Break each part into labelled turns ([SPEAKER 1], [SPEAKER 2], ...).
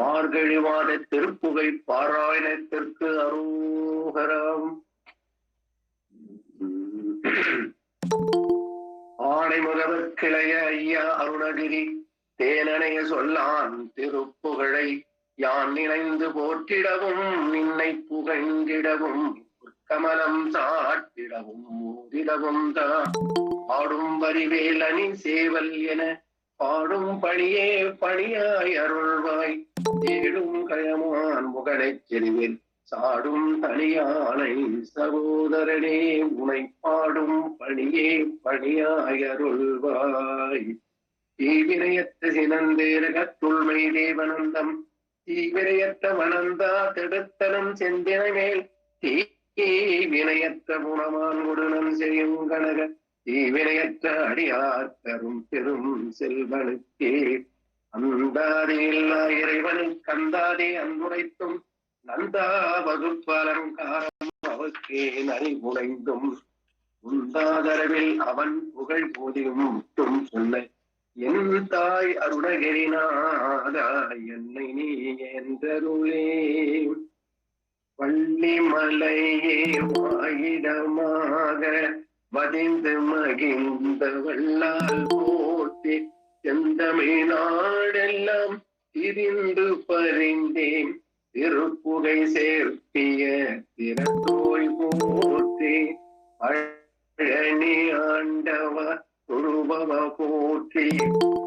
[SPEAKER 1] மார்கழி மாத திருப்புகை பாராயணத்திற்கு அரோகரம். ஆணை முதவர் கிளைய ஐயா அருணகிரி தேனனைய சொல்லான் திருப்புகழை யான் நினைந்து போற்றிடவும் நின்னை புகழ்ந்திடவும் கமலம் சாட்டிடவும் மோதிடவும் தான் பாடும் வரிவேல் அணி சேவல் என பாடும் பணியே பணியாய் அருள்வாய் தேடும் கயமான் முகனைச் செறிவில் சாடும் தனியானை சகோதரனே உனை பாடும் பணியே பணியாய் அருள்வாய். தீவினையற்ற சினந்தேரகத்துள்மை தேவனந்தம் தீவினையற்ற வனந்தா தடுத்தனம் செந்தினை மேல் தீவினையற்ற குணமான் குடுனம் செய்யும் கனக தீவினையற்ற அடியார் தரும் பெரும் செல்வனுக்கே அந்தாதே இல்லா இறைவனை கந்தாதே அன்புரைத்தும் நந்தா வகுப்பலங்காரம் அவர்க்கே நரி உடைந்தும் உந்தாதரவில் அவன் புகழ் போதியும் சொன்ன என் தாய் அருணகிரிநாதா என்னை நீ என்றருளே. வள்ளிமலையே வாயிடமாக வதிந்து மகிழ்ந்த வல்லால் போற்றி செந்தமிழ் நாடெல்லாம் திரிந்து பறிந்தேன் திருப்புகை சேர்ப்பிய திறத்தோய் போற்றி பழனி ஆண்டவ தொழுபவ போற்றி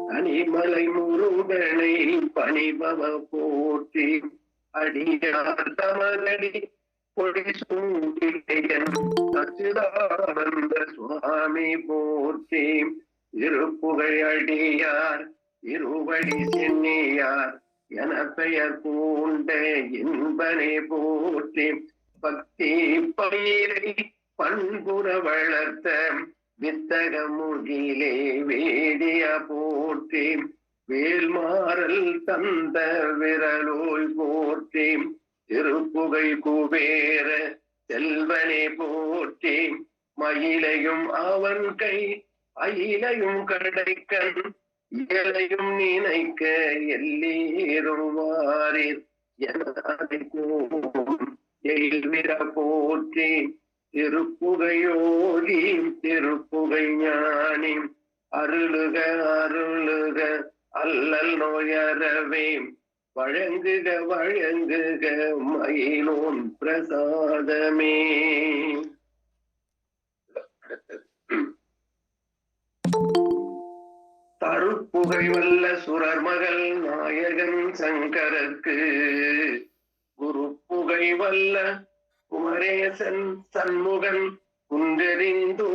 [SPEAKER 1] தனிமலை முருகனை பணிபவ போற்றி அடியார் தமதடி கொடி சூடியன் சச்சிதானந்த சுவாமி போற்றி திருப்புகை அடியார் இருவடி சென்னியார் என பெயர் பூண்ட என்பனே போற்றி பக்தி பயிரை பண்புற வளர்த்த வித்தக முகிலே வேடிய போற்றி வேல்மாறல் தந்த விரலோய் போற்றி திருப்புகை குபேர செல்வனே போற்றி மயிலையும் அவன் கை அயிலையும் கடைக்கண் இயலையும் நினைக்க எல்லீருவாரீர் எல்விர போற்றி திருப்புகையோகி திருப்புகை ஞானி அருளுக அருளுக அல்லல் நோயறவே வழங்குக வழங்குக மயிலோன் பிரசாதமே. தருப்புகை வல்ல சுரர் மகள் நாயகன் சங்கரர்க்கு குருப்புகை வல்ல குமரேசன் சண்முகன் குன்றெறிந்தோம்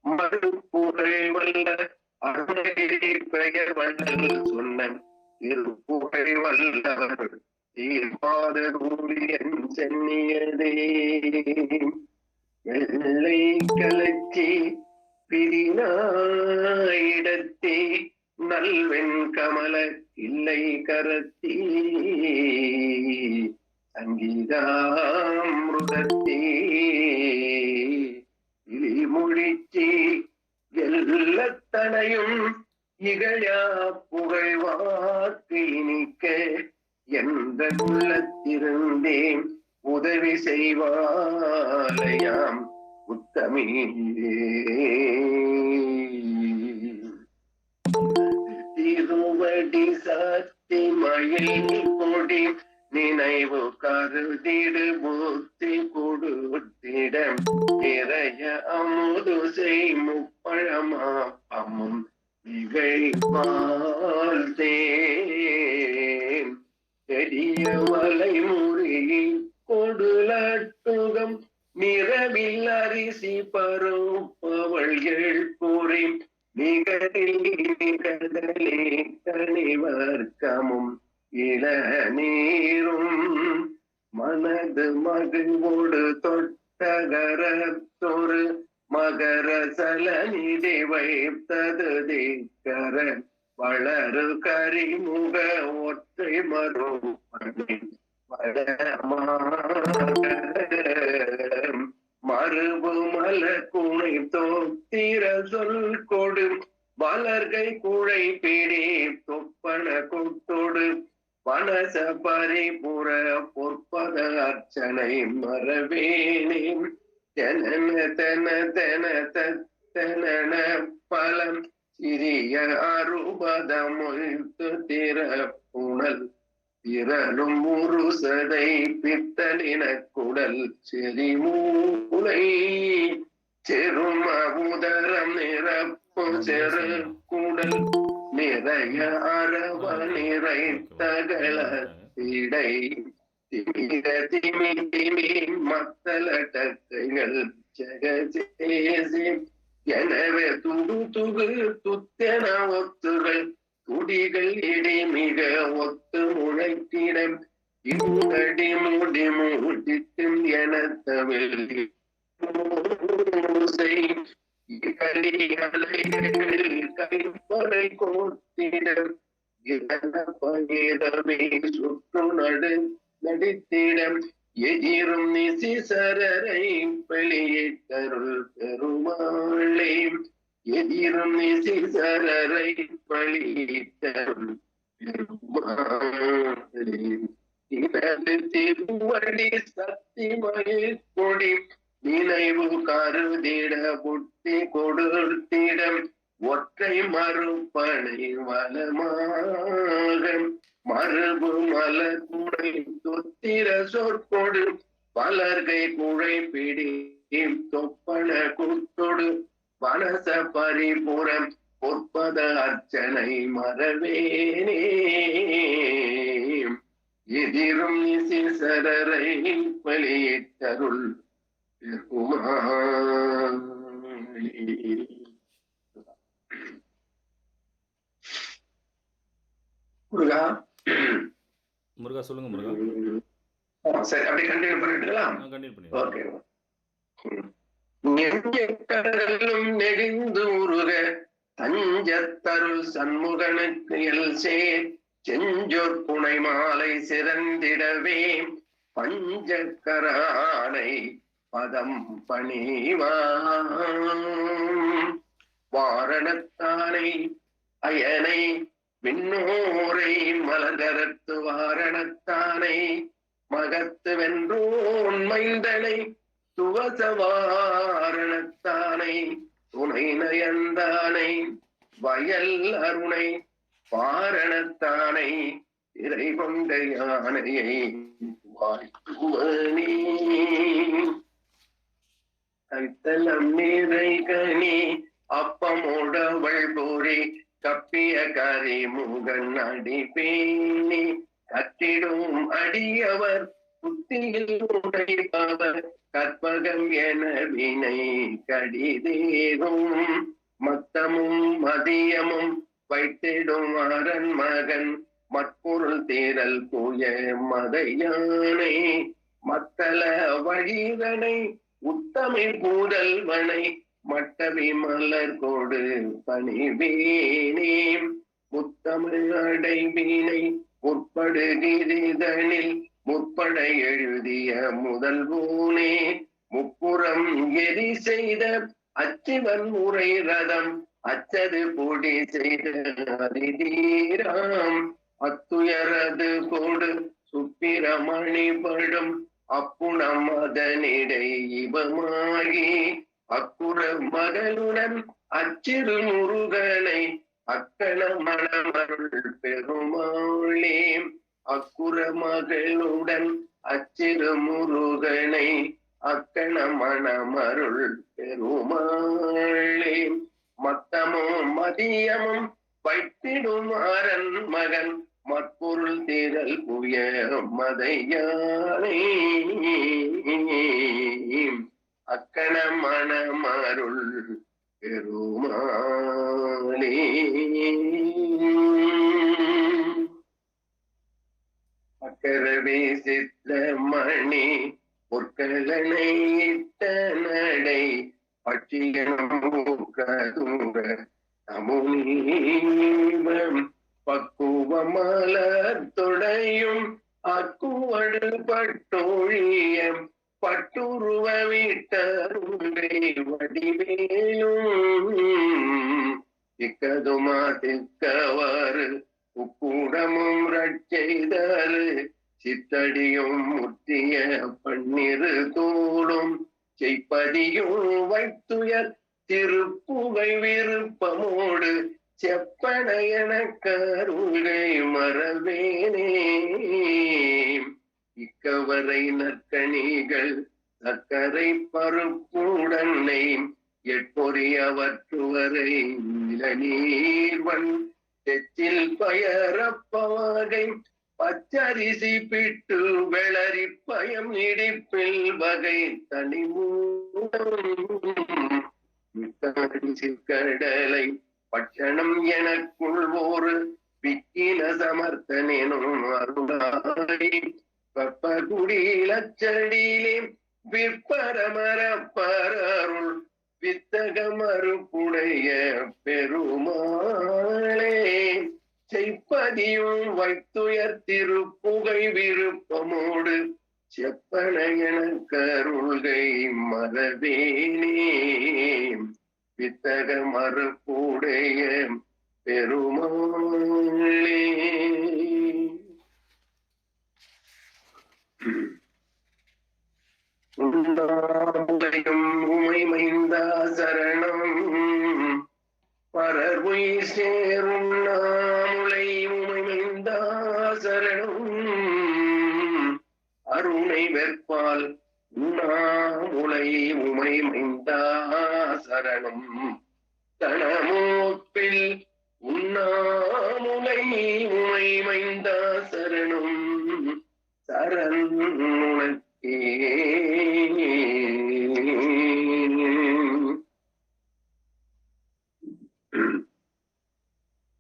[SPEAKER 1] மறுப்புகை வல்ல அருணகிரி பெயர் வள்ளல் சொன்ன திருப்புகை வல்லவர் தீர்ப்பாத தூரியன் சென்னியதே. எல்லை கலச்சி பிரினாயிடத்தே நல்வெண் கமல இல்லை கரத்தே சங்கீதாமிருதத்தே இழிமொழிச்சி எல்லத்தனையும் இகழா புகழ்வாக்கு இனிக்க எந்த உள்ளத்திருந்தேன் உதவி செய்வாலயாம் உத்தமியே. திருவடி சாத்தி மயில் கொடி நினைவு கருதிடு புத்தி கொடுத்திட நிறைய அமுது செய் முப்பழமா அம்மும் இகழ்பால் தேன் பெரிய மலை முறி கொடுலட்டுகம் நிறவில் அரிசி பருப்பவள் எழுப்புரி நிகழில் நிகழலே கனிவர்க்கமும் இளநீரும் மனது மகிழ்வோடு தொட்டகரத்தொரு மகர சலநிதி வைத்தது திக்கர வளரு கரிமுக ஒற்றை மறுபணி மறுபு மல குணை தோத்திர சொல் கொடு வளர்கை குழை பிடி தொப்பன கொட்டொடு சொற்கொடு வனச பரிபுர பொற்பத அர்ச்சனை மரவேணே ஜனன தன தன தன பலம் சிறிய அறுபதமொய்த்து திற புனல் திரளும் முருசதை பித்தலின குடல் செறிமூளை செரும உதரம் நிரப்பு செரு குடல் நிறைய அரவ நிறை தகல இடை திமிர திமி திமி மத்தலட்டைகள் ஜெகஜேசி எனவே துடு துகு துத்தென ஒத்துகள் துடிகள் இடி மிக ஒத்து முளைத்திடம் இடி முடி மூடிட்டும் என தவில் கைப்பறை கோத்திடம் பகிரமே சுற்று நடித்திடம் எதிரும் நிசிசரரை வெளியிட்டருள் பெருமாளே எதிரும் நிசிசரரை வெளியிட்டருள் பெருமாளே இனது திருவடி சக்திமய கொடி நினைவு கருதிட புத்தி கொடுத்திடம் ஒற்றை மறுப்பனை வளமாக மரபு மலர் குடை தொத்திர சொற்கொடு பலர்கை குழை பிடி தொப்பன குத்தொடு வனச பரிபுரம் பொற்பத அர்ச்சனை மரவேனே எதிரும் நிசிசரரை வெளியிட்டருள் முருகா
[SPEAKER 2] முருகா சொல்லுங்க முருகா.
[SPEAKER 1] சரி, அப்படி கண்டினியூ பண்ணிட்டுலாம். ஓகே. கடலும் நெடிந்து உருக தஞ்சத்தருள் சண்முகனுக்கு எல் சேர் செஞ்சொற் புனை மாலை சிறந்திடவே பஞ்சக்கரானை பதம் பணிவாம் வாரணத்தானை அயனை விண்ணோரை மலர்கரத்து வாரணத்தானை மகத்து வென்றோன் மைந்தனை துவசவாரணத்தானை துணை நயந்தானை வயல் அருணை வாரணத்தானை இறை கொண்ட யானையை வாழ்த்துவனே கைத்தலம் நிறை கனி அப்பமோடவள் பொறி கப்பிய கரி முகன் அடிப்பேணி கட்டிடும் அடியவர் புத்தியில் உடைப்பவர் கற்பகம் என வினை கடிதேகும் மத்தமும் மதியமும் வைத்திடும் அரண் மகன் மற்பொருள் தேரல் புய மதையானை மத்தள வழிதனை உத்தமை பூதல்வனை மட்டவி மலர் கொடு பணிவேனே முத்தமிழ் அடைவீனை முற்படுகிரிதனில் முற்பட எழுதிய முதல்வோனே முப்புறம் எரி செய்த அச்சிவன் முறை ரதம் அச்சது பொடி செய்த அதிதீராம் அத்துயரது கொடு சுப்பிரமணி படும் அப்புணம் அதனிடை இவமாகி அக்குற மகளுடன் அச்சிறு முருகனை அக்கண மணமருள் பெருமாளே அக்குற மகளுடன் அச்சிறு முருகனை அக்கண மணமருள் பெருமாளே மத்தமும் மதியமும் வைத்திடும் அரண் மகன் மற்பொருள் தேரல் புய மதையானே அக்கண மணமருள் பெருமாளே அக்கரவே சித்த மணி பொற்கலனை இட்ட நடை பட்சியனுங்க அமுனீவம் பக்குவ மலர் தொடையும் அக்குவடு பட்டோழியம் பட்டுருவ விட்டருண்டை வடிவேலும் இக்கதுமா திக்கவாறு உக்கூடமும் ரட்செய்தரு சித்தடியும் முத்திய பன்னிரு தோளும் செய்ப்பதியும் வைத்துயர் திருப்புகை விருப்பமோடு செப்பன என கருகை மறவேனே. இக்கவரை நற்கணிகள் சக்கரை பருப்புடனை எட்பொறியவற்றுவரை இளநீர்வன் தெச்சில் பயரப்பவகை பச்சரிசி பிட்டு வெளரி பயம் இடிப்பில் வகை தனிமூடலை பட்சணம் எனக்குள் ஒரு விக்கின சமர்த்தனும் அருளாய் கற்பகுடி லச்சடியிலே விற்பரமரப்பருள் வித்தக மறுப்புடைய பெருமாளே. செய்ப்பதியும் வைத்துயர் திருப்புகை விருப்பமோடு செப்பன என கருள்கை மறவேனே. வித்தக மறுப்புடைய பெருமாளே. உண்டாமுலையும் உமைமைந்தா சரணம் பரர்வுய் சேரும் நாமுலை உமைமைந்தா சரணம் அருணை வெற்பால் உண்ணாமுலை உமைமைந்தா சரணம் தனமோப்பில் உண்ணாமுலை உமைமைந்தா சரணம் சரணே.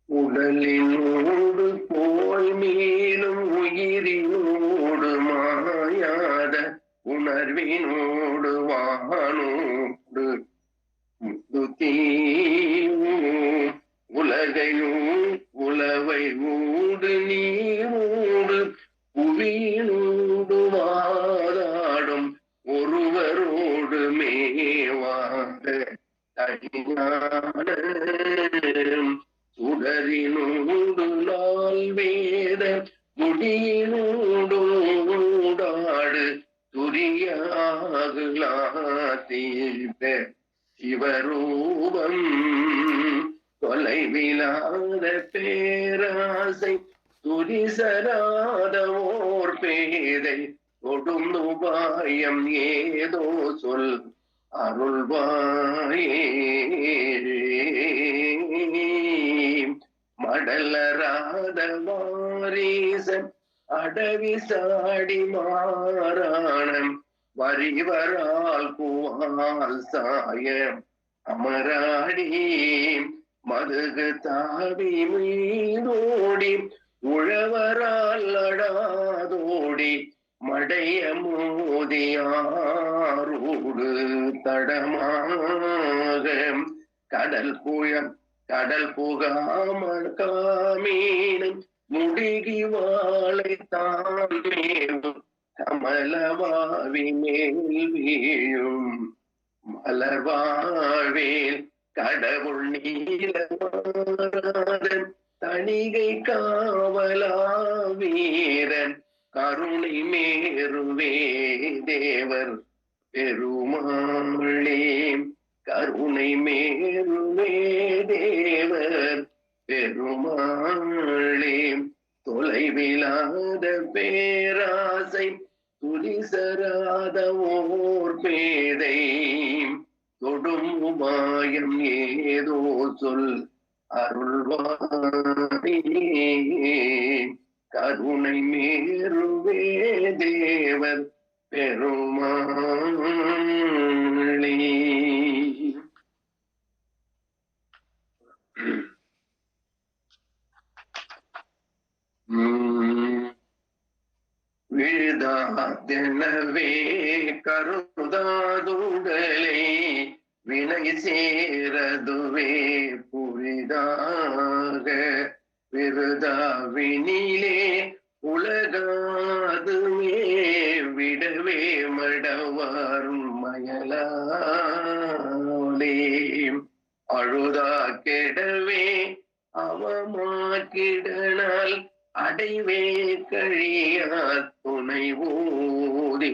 [SPEAKER 1] உடலினோடு போல் மீளும் உயிரினோடு மாயாத உணர்வினோடு வானோடு உலகையும் உலவை ஊடு நீரோடு புவியினோடு வாதாடும் ஒருவரோடு மேவாத தனியான சுடரினோடு நாள் வேத முடியினோடு ஊடாடு துரியாகுலாதீப சிவரூபம் தொலைவிலாத பேராசை துரிசராத ஓர் பேதை கொடும் உபாயம் ஏதோ சொல் அருள்வாயே. மடலராத வாரீசன் அடவி சாடி மாறானம் வரிவரால் குவால் சாய அமராடி மதுகு தாவி மீதோடி உழவரால் அடாதோடி மடைய மோதியாரோடு தடமாக கடல் புகாமல் காமீனும் முடிகி வாழை தான் மேலும் கமலவாவி மேல் வீழும் மலர்வாழ்வேல் கடவுள் நீலவாரன் தணிகை காவலா வீரன் கருணை மேருவே தேவர் பெருமாளே. கருணை மேருவே தேவர் பெருமாளே. தொலைவிலாத பேராசை துரிசராத ஓர் பேதை தொடும் உபாயம் ஏதோ சொல் அருள்வாயே. கருணை மேருவே தேவர் பெருமாளே. விழுதாதெனவே கருதாதுடலை வினை சேரதுவே புரிதாக விருதாவினிலே உலகாதுமே விடவே மடவாரும் மயலாலே. அழுதா கெடவே அவமா கிடனா கழியா துணை ஊதி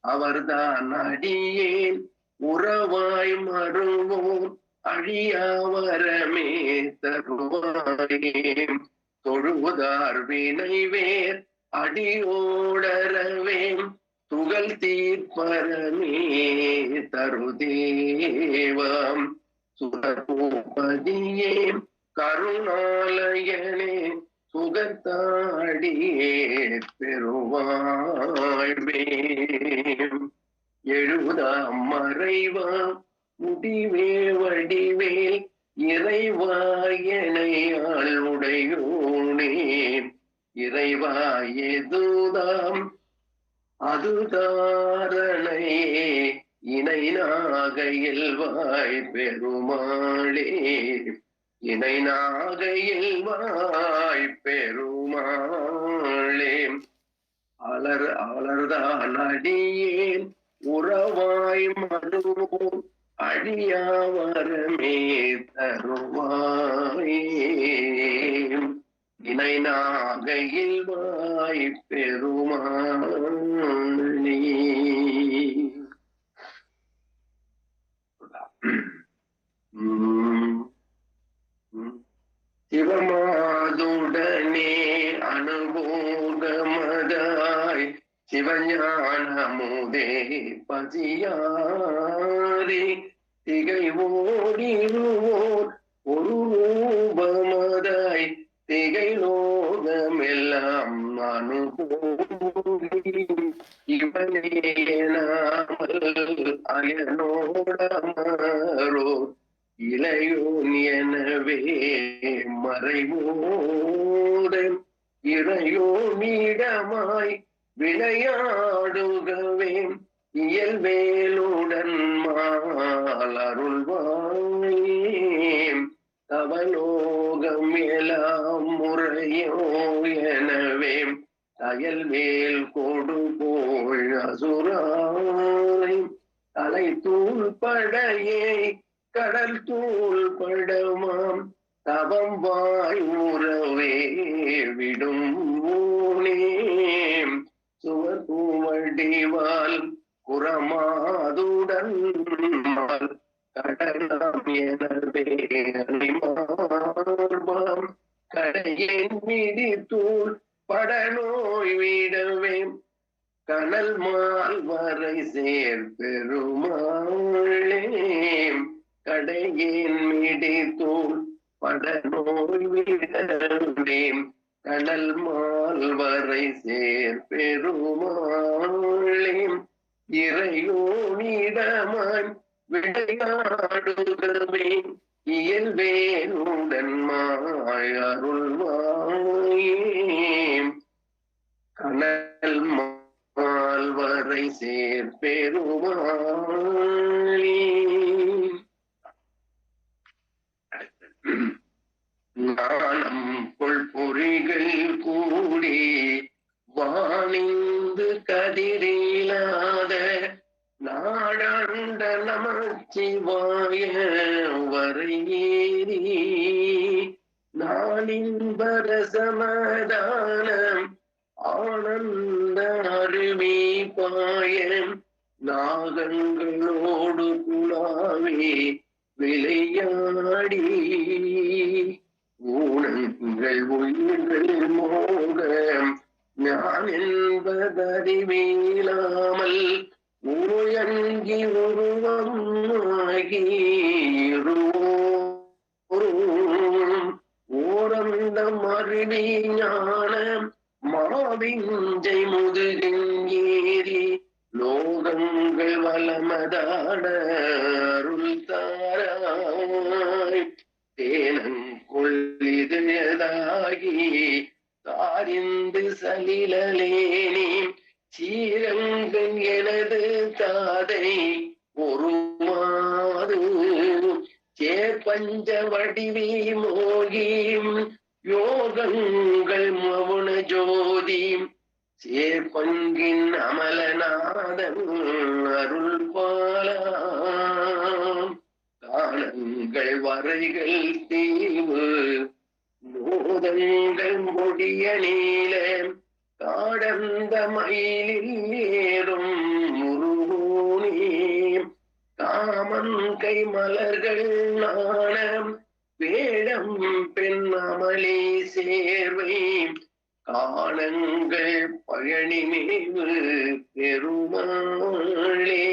[SPEAKER 1] அவர்தான் அடியேன் உறவாய் மருவோம் அழியாவரமே தருவாயே தொழுவதார் வினைவேர் அடியோடரவேம் துகள் தீர்ப்பரமே தருதேவம் சுரபூபதியே கருணாலயனே சுகத்தாடியே பெருவாழ்வே எழுதாம் மறைவா முடிவே வடிவேல் இறைவாயனையாள் உடையோனே இறைவா எதுதாம் அதுதாரணையே இணை நாகையில் வாய் பெருமாளே இணை நாகையில் வாய் பெருமாளே அலர்தான் அடியேன் உறவாய் மருவோம் அழியாவரமே தருவாயே இணை நாகையில் வாய் பெருமாளே. சிவமாதுடனே அனுபோகமதாய் சிவஞானமுதே பசியாரி திகை ஓடிடுவோர் ஒரு ரூபமதாய் திகை லோகமெல்லாம் அனுபோகி இவனேனாமல் அயனோடமரோ இளையோன் எனவே மறைவோடு இறையோனிடமாய் விளையாடுகவே இயல்வேலுடன் மாலருள்வாயே தவலோகம் எல்லாம் முறையோ எனவே தயல்வேல் கொடுபோல் அசுராய் தலை தூள் படையே கடல் தூள் படமாம் தவம் வாய் உறவே விடும் ஊனே சுவர் பூவடிவால் குரமாதுடன் கடலாம் எனவே அணிமார்பாம் கடையேன் மீதி தூள் படநோய் விடவே கனல் மால் வரை சேர் பெருமாளே கடையேன் மீதி தூள் படநோய் விடவே கடல் மால் வரை சேர் பெருமாளே இறையோனிடமாய் விளையாடுகவே இயல்வேனுடன் மாயருள்வாயே கனல் மால் வரை சேர் பெருமாளே. ஞானம் கொள் பொறிகள் கூடி வாணிந்து கதிரிலாத நாடாண்ட நமச்சிவாய வரையேறி நாளின்பர சமாதானம் ஆனந்த அருவி பாயம் நாகங்களோடு குழாவே விளையாடி ஊனங்கள் உயிர்கள் மோகம் ஞான் என்பதறிவிலாமல் உருயங்கி உருவமாகி ஓரந்தம் அருவி ஞான மாவிஞ்சை முதுகின் ஏறி லோகங்கள் வளமதாட அருள் தாராய் தேனங்குள் இதயதாகி தாரிந்து சலிலேனி சீரங்கன் எனது தாதை ஒரு மாது சேப்பஞ்ச வடிவி மோகி யோகங்கள் மவுன ஜோதி சேப்பங்கின் அமலநாதன் அருள் பாலாம் காலங்கள் வரைகள் தீவு நூதங்கள் முடிய நீல காடந்த மயிலில் ஏறும் முருகோனே காமன் கை மலர்கள் நாணம் வேடம் பெண் அமளி சேர்வை காணங்கள் பழனி மேவு பெருமாளே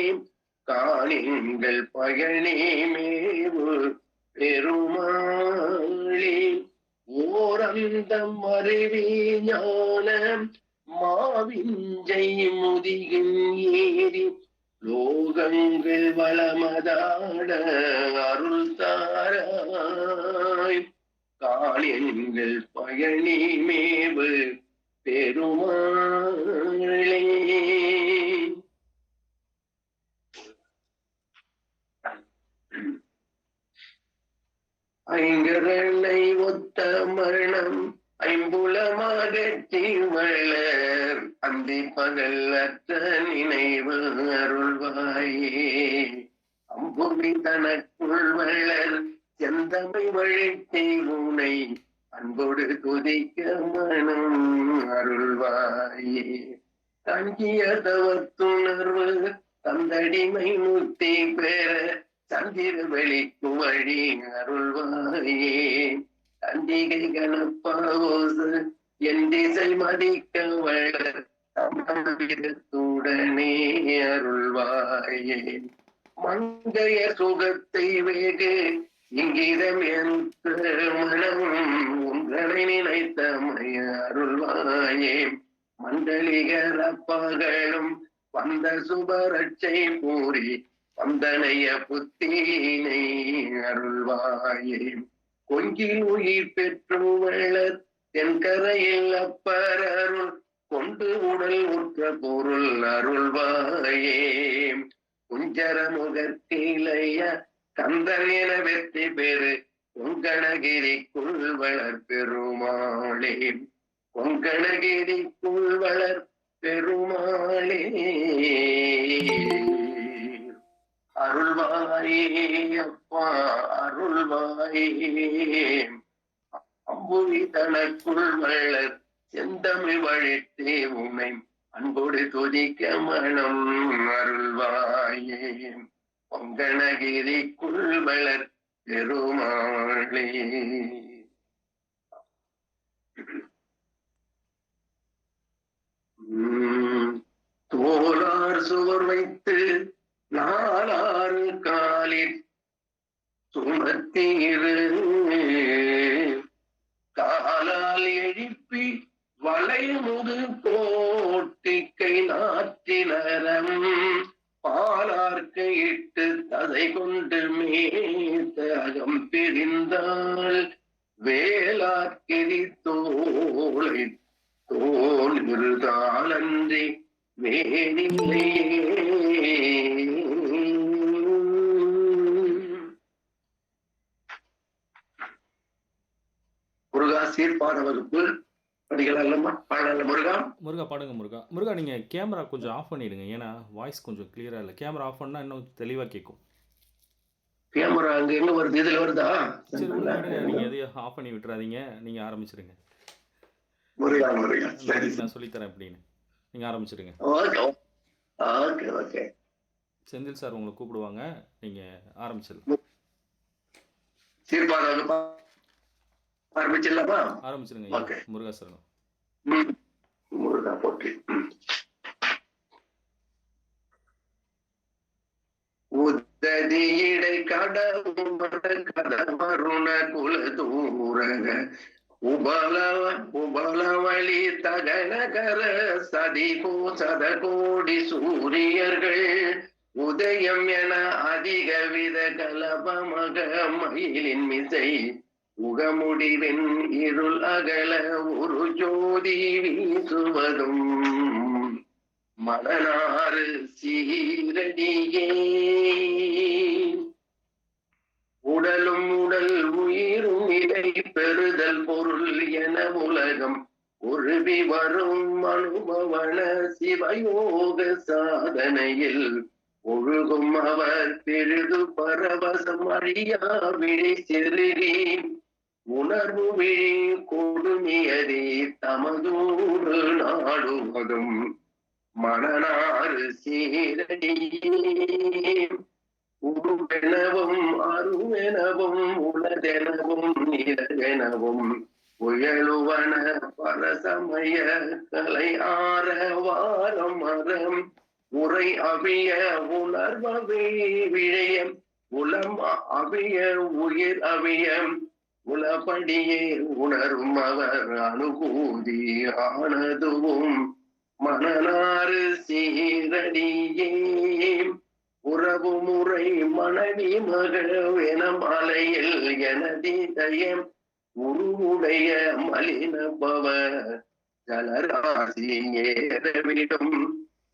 [SPEAKER 1] காணிங்கள் பழனி மேவு பெருமாளே ஓரந்தம் அருவி ஞானம் மாவிஞ்சை முதியின் ஏறி லோகங்கள் வளமதாட அருள் தாராய் காணியங்கள் பயணி மேவு பெருமாளே. ஐங்கரனை ஒத்த மரணம் ஐம்புலமாகத்தி வளர் அந்தி பகல் அற்ற நினைவு அருள்வாயே அம்புவி தனக்குள் வளர் செந்தமை வழித்தை உனை அன்போடு துதிக்க மனம் அருள்வாயே தங்கிய தவத்துணர்வு தந்தடிமை முத்தி பெற சந்திர வெளிக்கு வழி அருள்வாயே தண்டிகை கணப்பாவோசு என் திசை மதிக்க வளர் தமிழத்துடனே அருள்வாயே மங்கைய சுகத்தை வேகு இங்கிதம் எந்த மனம் உங்களை நினைத்தமைய அருள்வாயே மண்டலிகர பகலும் வந்த சுபரட்சை பூரி வந்தனைய புத்தீனை அருள்வாயே கொஞ்சில் உயிர் பெற்று வளர் தென்கரையில் அப்பர் அருள் கொண்டு உடல் உற்ற பொருள் அருள்வாயே குஞ்சர முகத்திலைய கந்தன் என வெற்றி பெறு கொங்கணகிரிக்குள் வளர் பெருமாளே கொங்கணகிரிக்குள் வளர் பெருமாளே அருள்வாயே அப்பா அருள்வாயே அம்புவி தனக்குள் வளர் செந்தமிழ் வழித்தே உமை அன்போடு துதிக்க மனம் அருள்வாயே பொங்கணகிரிக்குள் வளர் பெருமாளே. தோளார் சுவர் வைத்து நாளாறு காலில் சுமத்தீரு காலால் எழுப்பி வளைமுது போட்டிக்கை நாற்றினரம் பாலார்க்க இட்டு ததை கொண்டு மேத்த அகம் பிரிந்தாள் வேளாக்கிரி தோளை தோல் இருதாளன்றி வேறில்லையே. முருகா சீர்பாத வகுப்பு படிக்கலாம்மா பாடல முருகா.
[SPEAKER 2] முருகா பாடுங்க முருகா. முருகா நீங்கள் கேமரா கொஞ்சம் ஆஃப் பண்ணிடுங்க, ஏன்னா வாய்ஸ் கொஞ்சம் கிளியராக இல்லை. கேமரா ஆஃப் பண்ணால் இன்னும் தெளிவாக கேட்கும்.
[SPEAKER 1] கேமரா அங்க எங்க வருது, இதுல வருதா?
[SPEAKER 2] சரி விடுங்க, நீங்கள் எதையும் ஆஃப் பண்ணி விட்டுறாதீங்க, நீங்கள் ஆரம்பிச்சிடுங்க.
[SPEAKER 1] முருகா முருகா சரி
[SPEAKER 2] நான் சொல்லித்தரேன் எப்படின்னு, நீங்கள் ஆரம்பிச்சிடுங்க.
[SPEAKER 1] Okay okay okay.
[SPEAKER 2] Senthil sir உங்களை கூப்பிடுவாங்க, நீங்கள் ஆரம்பிச்சிடலாம்.
[SPEAKER 1] சீர்பாத வகுப்பா ஆரம்பிச்சிடலாமா?
[SPEAKER 2] ஆரம்பிச்சிடுங்க.
[SPEAKER 1] ஓகே
[SPEAKER 2] முருகா சார்.
[SPEAKER 1] முருகா போட்டி. உத்ததியிடை கடவுமருண குல தூரக உபலவழி தகனகர சதிகோ சதகோடி சூரியர்கள் உதயம் என அதிக வித கலபமக மயிலின் மிசை உகமுடிவின் இருள் அகல ஒரு ஜோதி வீசுவதும் மலனாறு சீரடியே உடலும் உடல் உயிரும் இலை பெறுதல் பொருள் என உலகம் ஒருவி வரும் அனுபவன சிவயோக சாதனையில் ஒழுகும் அவர் பெரிது பரவசம் அறியா விழி செருகி உணர்வு விழி கொடுமியதே தமதூறு நாடுவதும் மணனாறு சீரடியே உருவெனவும் அருவெனவும் உளதெனவும் நிலவெனவும் உயலுவன பரசமய கலை ஆர வாரம் மரம் உரை அவிய உணர்வவே விழயம் உளம் அவிய உயிர் அவியம் உளபடியே உணரும் அவர் அனுபூதி ஆனதுவும் மணனாறு சீரடியே உறவு முறை மனைவி மகள் எனம் அலையில் எனதிதயம் உருவுடைய மலினபவ ஜலராசி ஏறவிடும்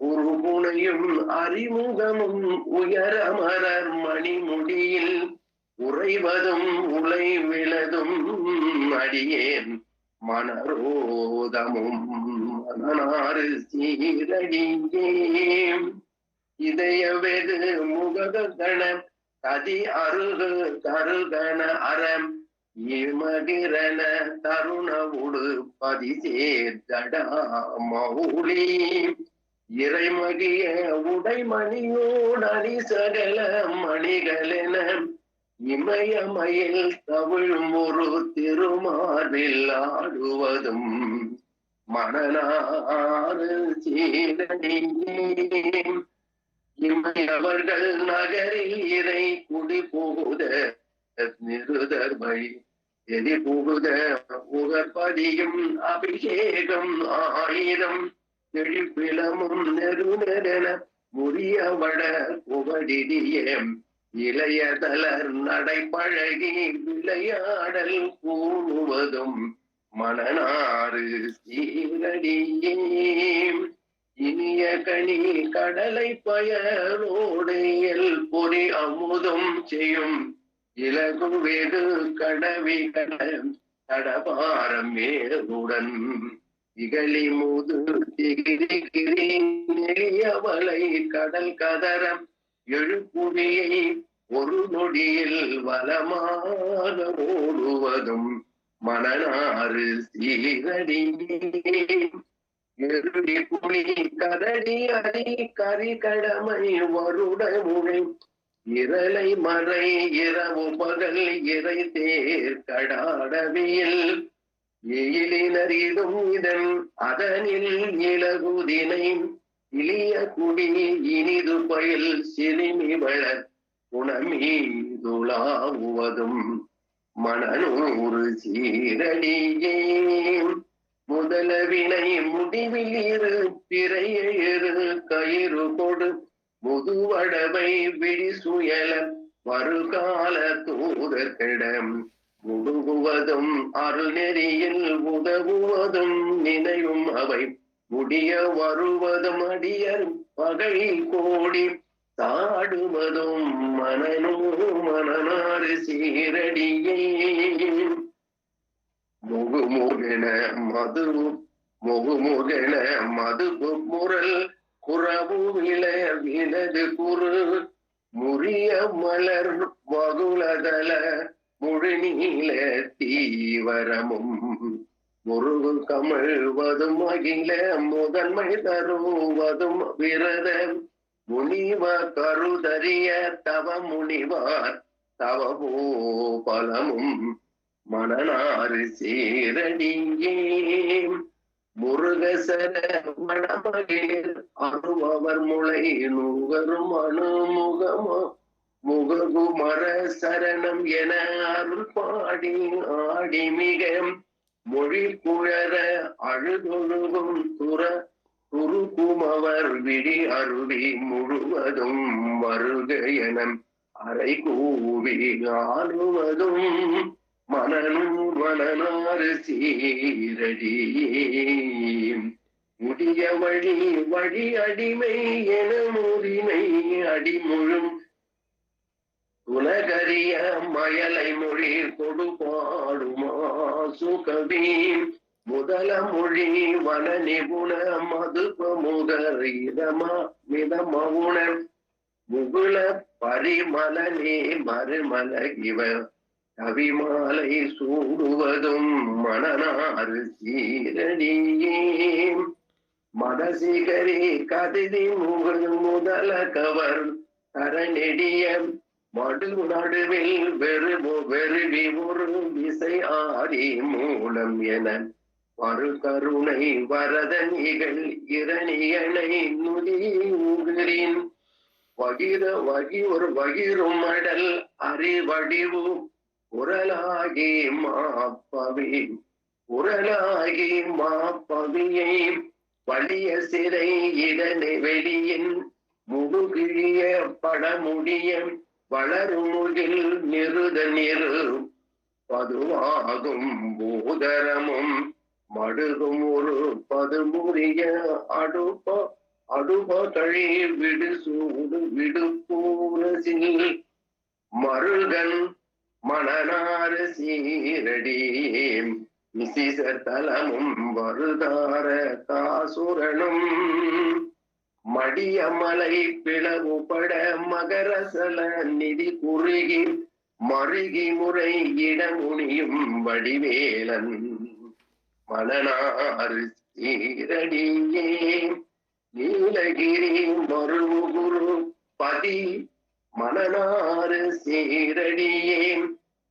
[SPEAKER 1] உருகுணையும் அறிமுகமும் உயரமரர் மணிமுடியில் உறைவதும் உலை விழதும் அடியேன் மனரோதமும் மணனாறு சீரடியே இதய வெகு முககண கதி அருகு கருகண அறம் இமகிரன தருண உடு பதிசேர்தடா மௌலி இறைமகிய உடைமணியோடு அணி சகல மணிகளென இமயமயில் தவிழும் ஒரு திருமார்பில் ஆடுவதும் மணனாறு சீரடியே இமையவர்கள் நகரில் இறை குடி புகுத நிருதர் வழி எதி புகுத உகப்பதியும் அபிஷேகம் ஆயிரம் எழிப்பிளமும் நெருநெரென முறியவட புகழிடியம் இளையதலர் நடைப்பழகி விளையாடல் கூணுவதும் மணனாறு சீரடியே இனிய கனி கடலை பயரோடு எல் பொறி அமுதும் செய்யும் இலகு வெகு கடவி கடபாரம் மேலுடன் இகழி முது திகிரி நெளியவளை கடல் கதரம் எழுப்புவியை ஒரு நொடியில் வலமாக ஓடுவதும் மணனாறு சீரடியே எருடி புலி கதடி அடி கரி கடமை வருட முனை இரலை மறை இரவு பகல் இறை தேர் கடாடவியில் எயிலினரிடும் இதன் அதனில் இலகுதினை இளிய குடி இனிது பயில் சிறுமி வளர் குணமீதுளாவுவதும் மணனூறு சீரடியே முதலவினை முடிவில் இரு பிறையேறு கயிறு கொடு முதுவடவை விழி சுயல வருகால தூதர்களிடம் முடுகுவதும் அருள்நெறியில் உதவுவதும் நினைவும் அவை முடிய வருவதும் அடியர் பகை கோடி சாடுவதும் மணனாறு சீரடியே முகுமுகென மது முரல் குறவு விலது குறு முறிய மலர் வகுலதல முழுநீல தீவரமும் முருகு கமழ்வதும் அகில முதன்மை தருவதும் விரத முனிவ கருதறிய தவ முனிவார் தவபோ பலமும் மணனாறு சீரடியே முருகசர மணமகேர் அருபவர் முளை நுகரும் அணுமுகமோ முககுமர சரணம் என அருள் பாடி ஆடி மிக மொழி குழற அழுதொழுகும் துருக்குமவர் விழி அருவி முழுவதும் வருக என அரை கூவி ஆளுவதும் மணனாறு சீரடியே முடிய வழி அடிமை என முறிமை அடிமுழும் உலகறிய மயலை மொழி கொடுபாடுமா சுகவி முதல மொழி வன நிபுண மதுபமுதர் மிதமவுணர் முகுல பரிமலனே மறுமல இவ கவிமாலை சூடுவதும் மணனாறு சீரடியே மதசிகரி கதிதி முகழ் முதல கவர் கரநெடிய மடு நடுவில் வெறுவி ஒரு விசை ஆரி மூலம் என மறு கருணை வரதனிகள் இரணியனை நுதிரின் ஒரு வகிரும் மடல் அறிவடிவு உரலாகி மாப்பவியை வலிய சிறை இடனை வெளியின் முழுகிழிய படமுடிய வளருமுகில் நிறு பதுவாகும் பூதரமும் மடுகும் ஒரு பதுமுறிய அடுப கழி விடுசூடு விடுப்பூரசில் மருகன் மணனாறு சீரடியே விசிசர் தலமும் வருதார காசுரனும் மடியமலை பிளவுபட மகரசல நிதி குறுகி மருகி முறை இடமுனியும் வடிவேலன் மணனாறு சீரடியே நீலகிரி மருகுரு பதி மணனாறு சீரடியே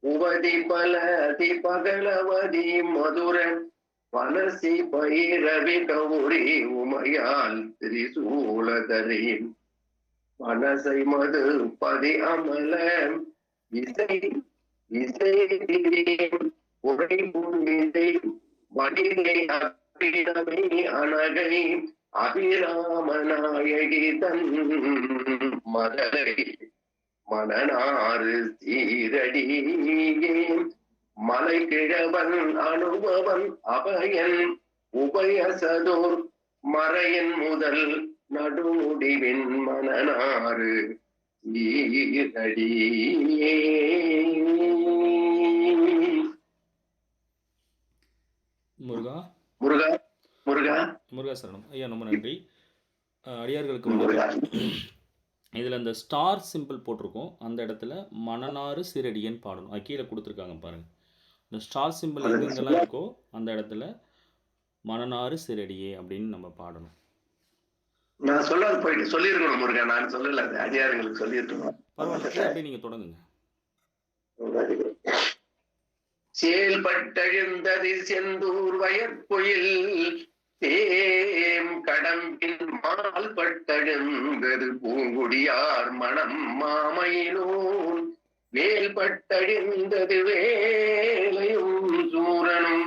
[SPEAKER 1] உவதி பலதி பகலவதி மதுர பனசி பைரவி கௌரி உமையால் திரிசூலதரி மனசை மது பதி அமல இசை உரை புனிதை வடிகை அப்பிடமை அனகை அபிராமநாயகி தன் மதலை மணனாறு சீரடியே மலை கிழவன் அனுபவன் அபயன் உபயசதோர் மறையன் முதல் நடுமுடிவின் மணனாறு சீரடியே.
[SPEAKER 2] முருகா
[SPEAKER 1] முருகா முருகா
[SPEAKER 2] முருகா சரணம் ஐயா, ரொம்ப நன்றி. அடியார்களுக்கு
[SPEAKER 1] முருகா.
[SPEAKER 2] இதில் அந்த ஸ்டார் சிம்பிள் போட்டிருக்கோம், அந்த இடத்துல மணனாறு சீரடியன் பாடணும். அது கீழே கொடுத்துருக்காங்க பாருங்கள். இந்த ஸ்டார் சிம்பிள் எங்கெங்கெல்லாம் இருக்கோ அந்த இடத்துல மணனாறு சீரடியே அப்படின்னு நம்ம பாடணும்.
[SPEAKER 1] நான் சொல்லாது போயிட்டு சொல்லியிருக்கணும் முருகா, நான் சொல்லல, அடியார்களுக்கு சொல்லியிருக்கணும்.
[SPEAKER 2] பரவாயில்ல, அப்படியே நீங்கள் தொடங்குங்க.
[SPEAKER 1] செயல்பட்டெழுந்தது செந்தூர் வயற்பொயில் தேம் கடம்பின் மால் பட்டெழுந்தது பூங்குடியார் மணம் மாமையினோன் வேல்பட்டெழுந்தது வேலையும் சூரனும்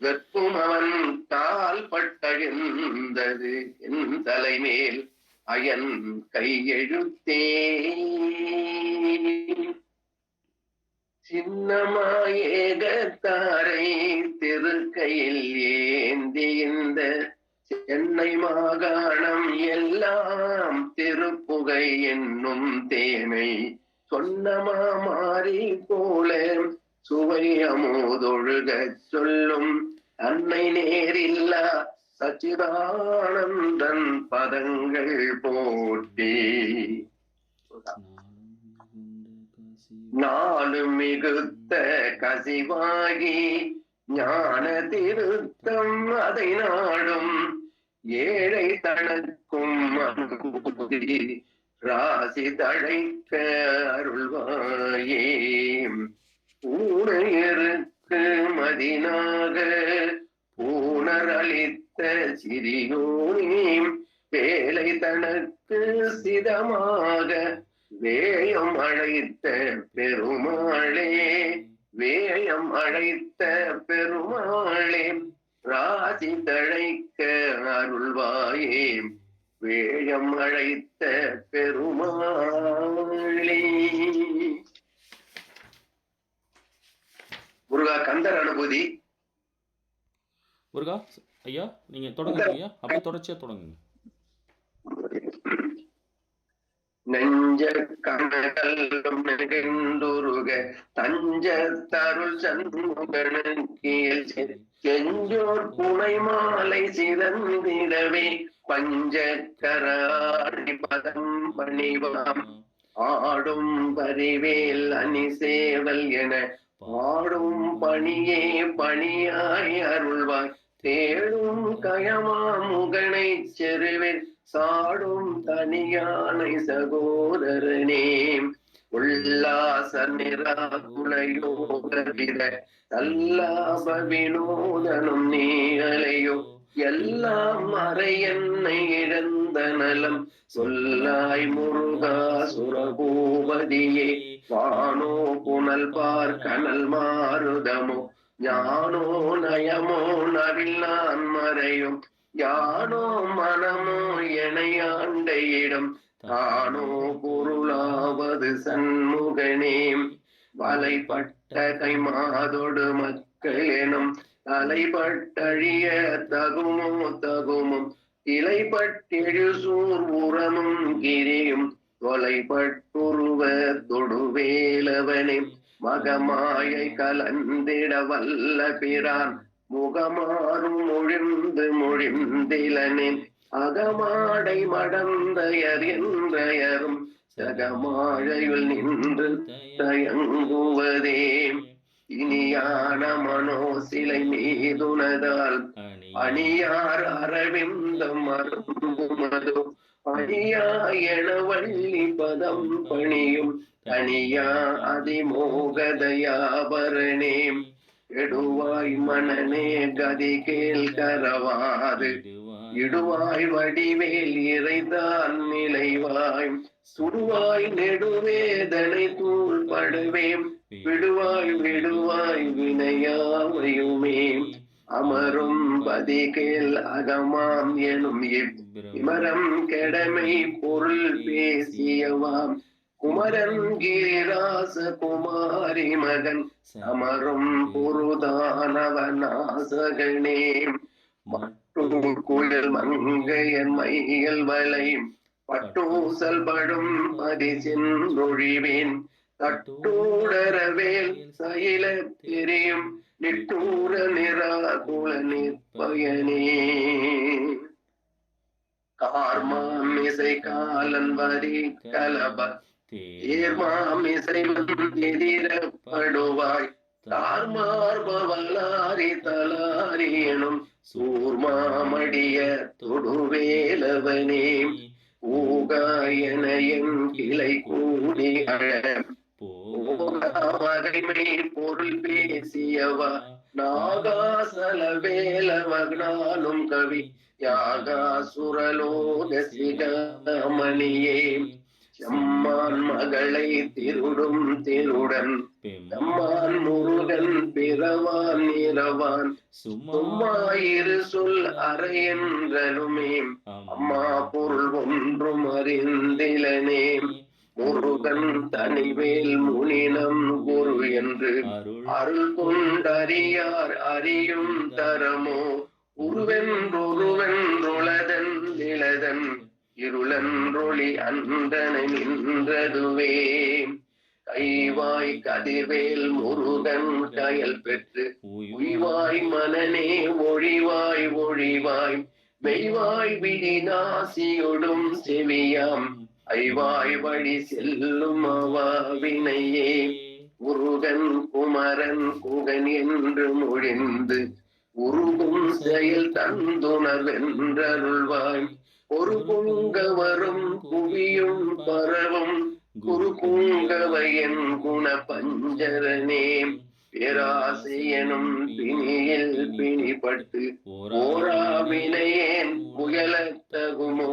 [SPEAKER 1] வெப்பும் அவன் தால் பட்டெழுந்தது என் தலைமேல் அயன் கையெழுத்தே சின்னமாயேகத்தாரை திருக்கையில் ஏந்தி இந்த சென்னை மாகாணம் எல்லாம் திருப்புகை என்னும் தேனை சொன்னமா மாறி போல சுவை அமுதொழுக சொல்லும் அன்னை நேரில்லா சச்சிதானந்தன் பதங்கள் போட்டி நாலு மிகுத்த கசிவாகி ஞான திருத்தம் அதை நாடும் ஏழை தனக்கும் அனுபூதி ராசி தழைக்க அருள்வாயே பூனையருக்கு மதினாக பூனர் அளித்த சிறியோனி வேலை தனக்கு சிதமாக வேயம் அழைத்த பெருமாளே வேயம் அழைத்த பெருமாளே ராசி தழைக்க அருள்வாயே வேயம் அழைத்த பெருமாளே. முருகா கந்தர் அனுபூதி.
[SPEAKER 2] முருகா ஐயா நீங்க தொடங்குங்க ஐயா, அப்படியே தொடர்ச்சியா தொடங்குங்க.
[SPEAKER 1] நெஞ்ச கனகல்லும் நெகுண்டுருக தஞ்ச தருள் சண்முகனுக்கீழ் செஞ்சோர் புனை மாலை சிறந்திடவே பஞ்ச கராடி பதம் பணிவாம் ஆடும் பரிவேல் அணி சேவல் என பாடும் பணியே பணியாய் அருள்வாய் தேடும் கயமா முகனை செருவில் சாடும் தனியானை சகோதரனே உல்லாச நிராகுலையோக வித தல்லாப வினோதனும் நீகளையோ எல்லாம் மறை என்னை இழந்த நலம் சொல்லாய் முருகா சுரபூபதியே வானோ புனல் பார் கனல் மாருதமோ ஞானோ நயமோ நவில் நான் மறையும் யானோ மனமோ எனையாண்ட இடம் தானோ பொருளாவது சண்முகனே வலைப்பட்ட கைமாதொடு மக்கள் எனும் தலைப்பட்டழிய தகுமோ தகுமும் இலைப்பட்டெழு சூர் உரமும் கிரியும் தொலைப்பட்டுருவ தொடுவேலவனே மகமாயை கலந்திட வல்ல பிரான் முகமாறும் மொழிந்திலனே அகமாடை மடந்தையர் என்றயரும் சகமாழையுள் நின்று தயங்குவதே இனியான மனோ சிலை மீதுனதால் அணியார் அரவிந்தம் அரும்புமதோ பணியா என வள்ளி பதம் பணியும் தனியா அதிமோகதயாபரணே எடுவாய் மனநே கதி கேள் கரவாது இடுவாய் வடிவேல் இறைதான் நிலைவாய் சுடுவாய் நெடுவேதனை தூள் படுவேம் விடுவாய் விடுவாய் வினையாவையுமே அமரும் பதிகேல் அகமாம் எனும் இமரம் கெடமை பொருள் பேசியவாம் குமரன் கிரிராச குமாரி மகன் அமரும் பொருதானவநாசகனே மட்டூர் குழல் மங்கையன் மையல் வளை பட்டூசல் படும் பதிசென்றொழிவேன் தட்டூடரவேல் சயில தெரியும் நிட்டூர நிராகுல நிற்பயனே கார்மாமிசை காலன் வரி கலப ஏர்மாமிசை எதிரப்படுவாய் தார்மார்ப வல்லாரி தலாரி எனும் சூர்மாமடிய தொடுவேலவனே ஊகாயன என் கிளை கூடி அழ மகைமை பொருள் பேசியவா நாகாசல வேலவனாலும் கவி யாகா சுரலோக சிகாமணியே செம்மான் மகளை திருடும் திருடன் செம்மான் முருகன் பிறவான் நிறவான் சும்மாயிரு சொல் அறையென்றலுமே அம்மா பொருள் ஒன்றும் அறிந்திலனே முருகன் தனிவேல் முனினம் குரு என்று அருள் கொண்டறியார் அறியும் தரமோ உருவென்றொருவென்றுளதன் இளதன் இருளன்றொளி அந்தனை நின்றதுவே கைவாய் கதிர்வேல் முருகன் கயல் பெற்று உய்வாய் மனநே ஒழிவாய் ஒழிவாய் மெய்வாய் விழி நாசியொடும் செவியாம் ஐவாய் வழி செல்லும் அவாவினையே முருகன் குமரன் குகன் என்று மொழிந்து உருகும் செயல் தந்துணர்வென்றருள்வாய் ஒரு புங்கவரும் புவியும் பரவும் குரு புங்கவையன் குண பஞ்சரனே பேராசையனும் பிணியில் பிணிப்பட்டு ஓராவினையேன் முயலத்தகுமோ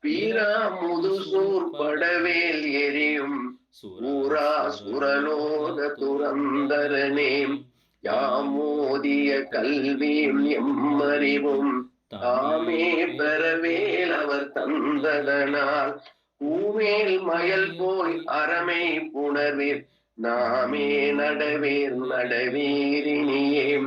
[SPEAKER 1] வீரா முதுசூர் படவேல் எரியும் சூரா சுரலோக துரந்தரனே யாமோதிய கல்வியும் எம்மறிவும் தாமே பெறவேல் அவர் தந்ததனால் பூமேல் மயல் போய் அறமை புணர்வீர் நாமே நடவேர் நடவீரினியே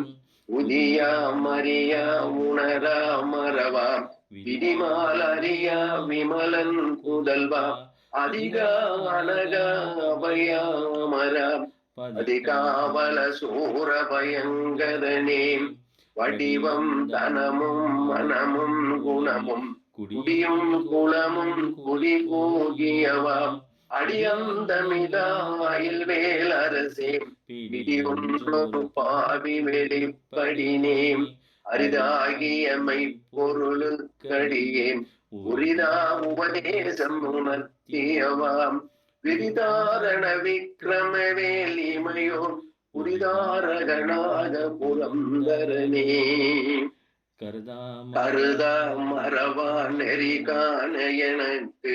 [SPEAKER 1] உதியா மரியா உணரா மறவாம் விதிமால் அறியா விமலன் புதல்வா அதிகா அனகா அபயா மரம் அதிகாவல சூர பயங்கரனே வடிவம் தனமும் மனமும் குணமும் குடியும் குளமும் குடி போகியவாம் அடியந்தமிதாயில் வேல் அரசே விதி ஒன்றொரு பாவி வெளிப்படினேம் அரிதாகியமை பொருளுக்கடியேன் உரிதா உபதேசம் உணர்த்தியவாம் விரிதாரண விக்ரம வேலிமையோ புரிதாரகனாக புரந்தரனே கருதா மரவா நெறி காண எனக்கு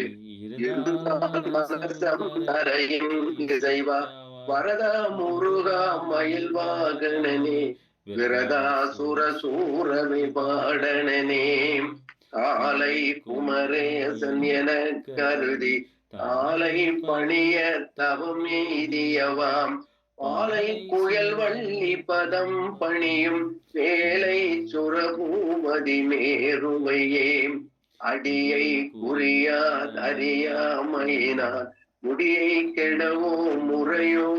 [SPEAKER 1] தரையின் இசைவா வரதா முருகா மயில் வாகனனே விரதா சுர விபாடனே காலை குமரேசன் என கருதி காலை பணிய தவம் எய்தியவாம் பாலை குயல் வள்ளி பதம் பணியும் வேலை சுரபூமதி மேருவையே அடியை குறியாதறியாமையினார் முடியை கெடவோ முறையோ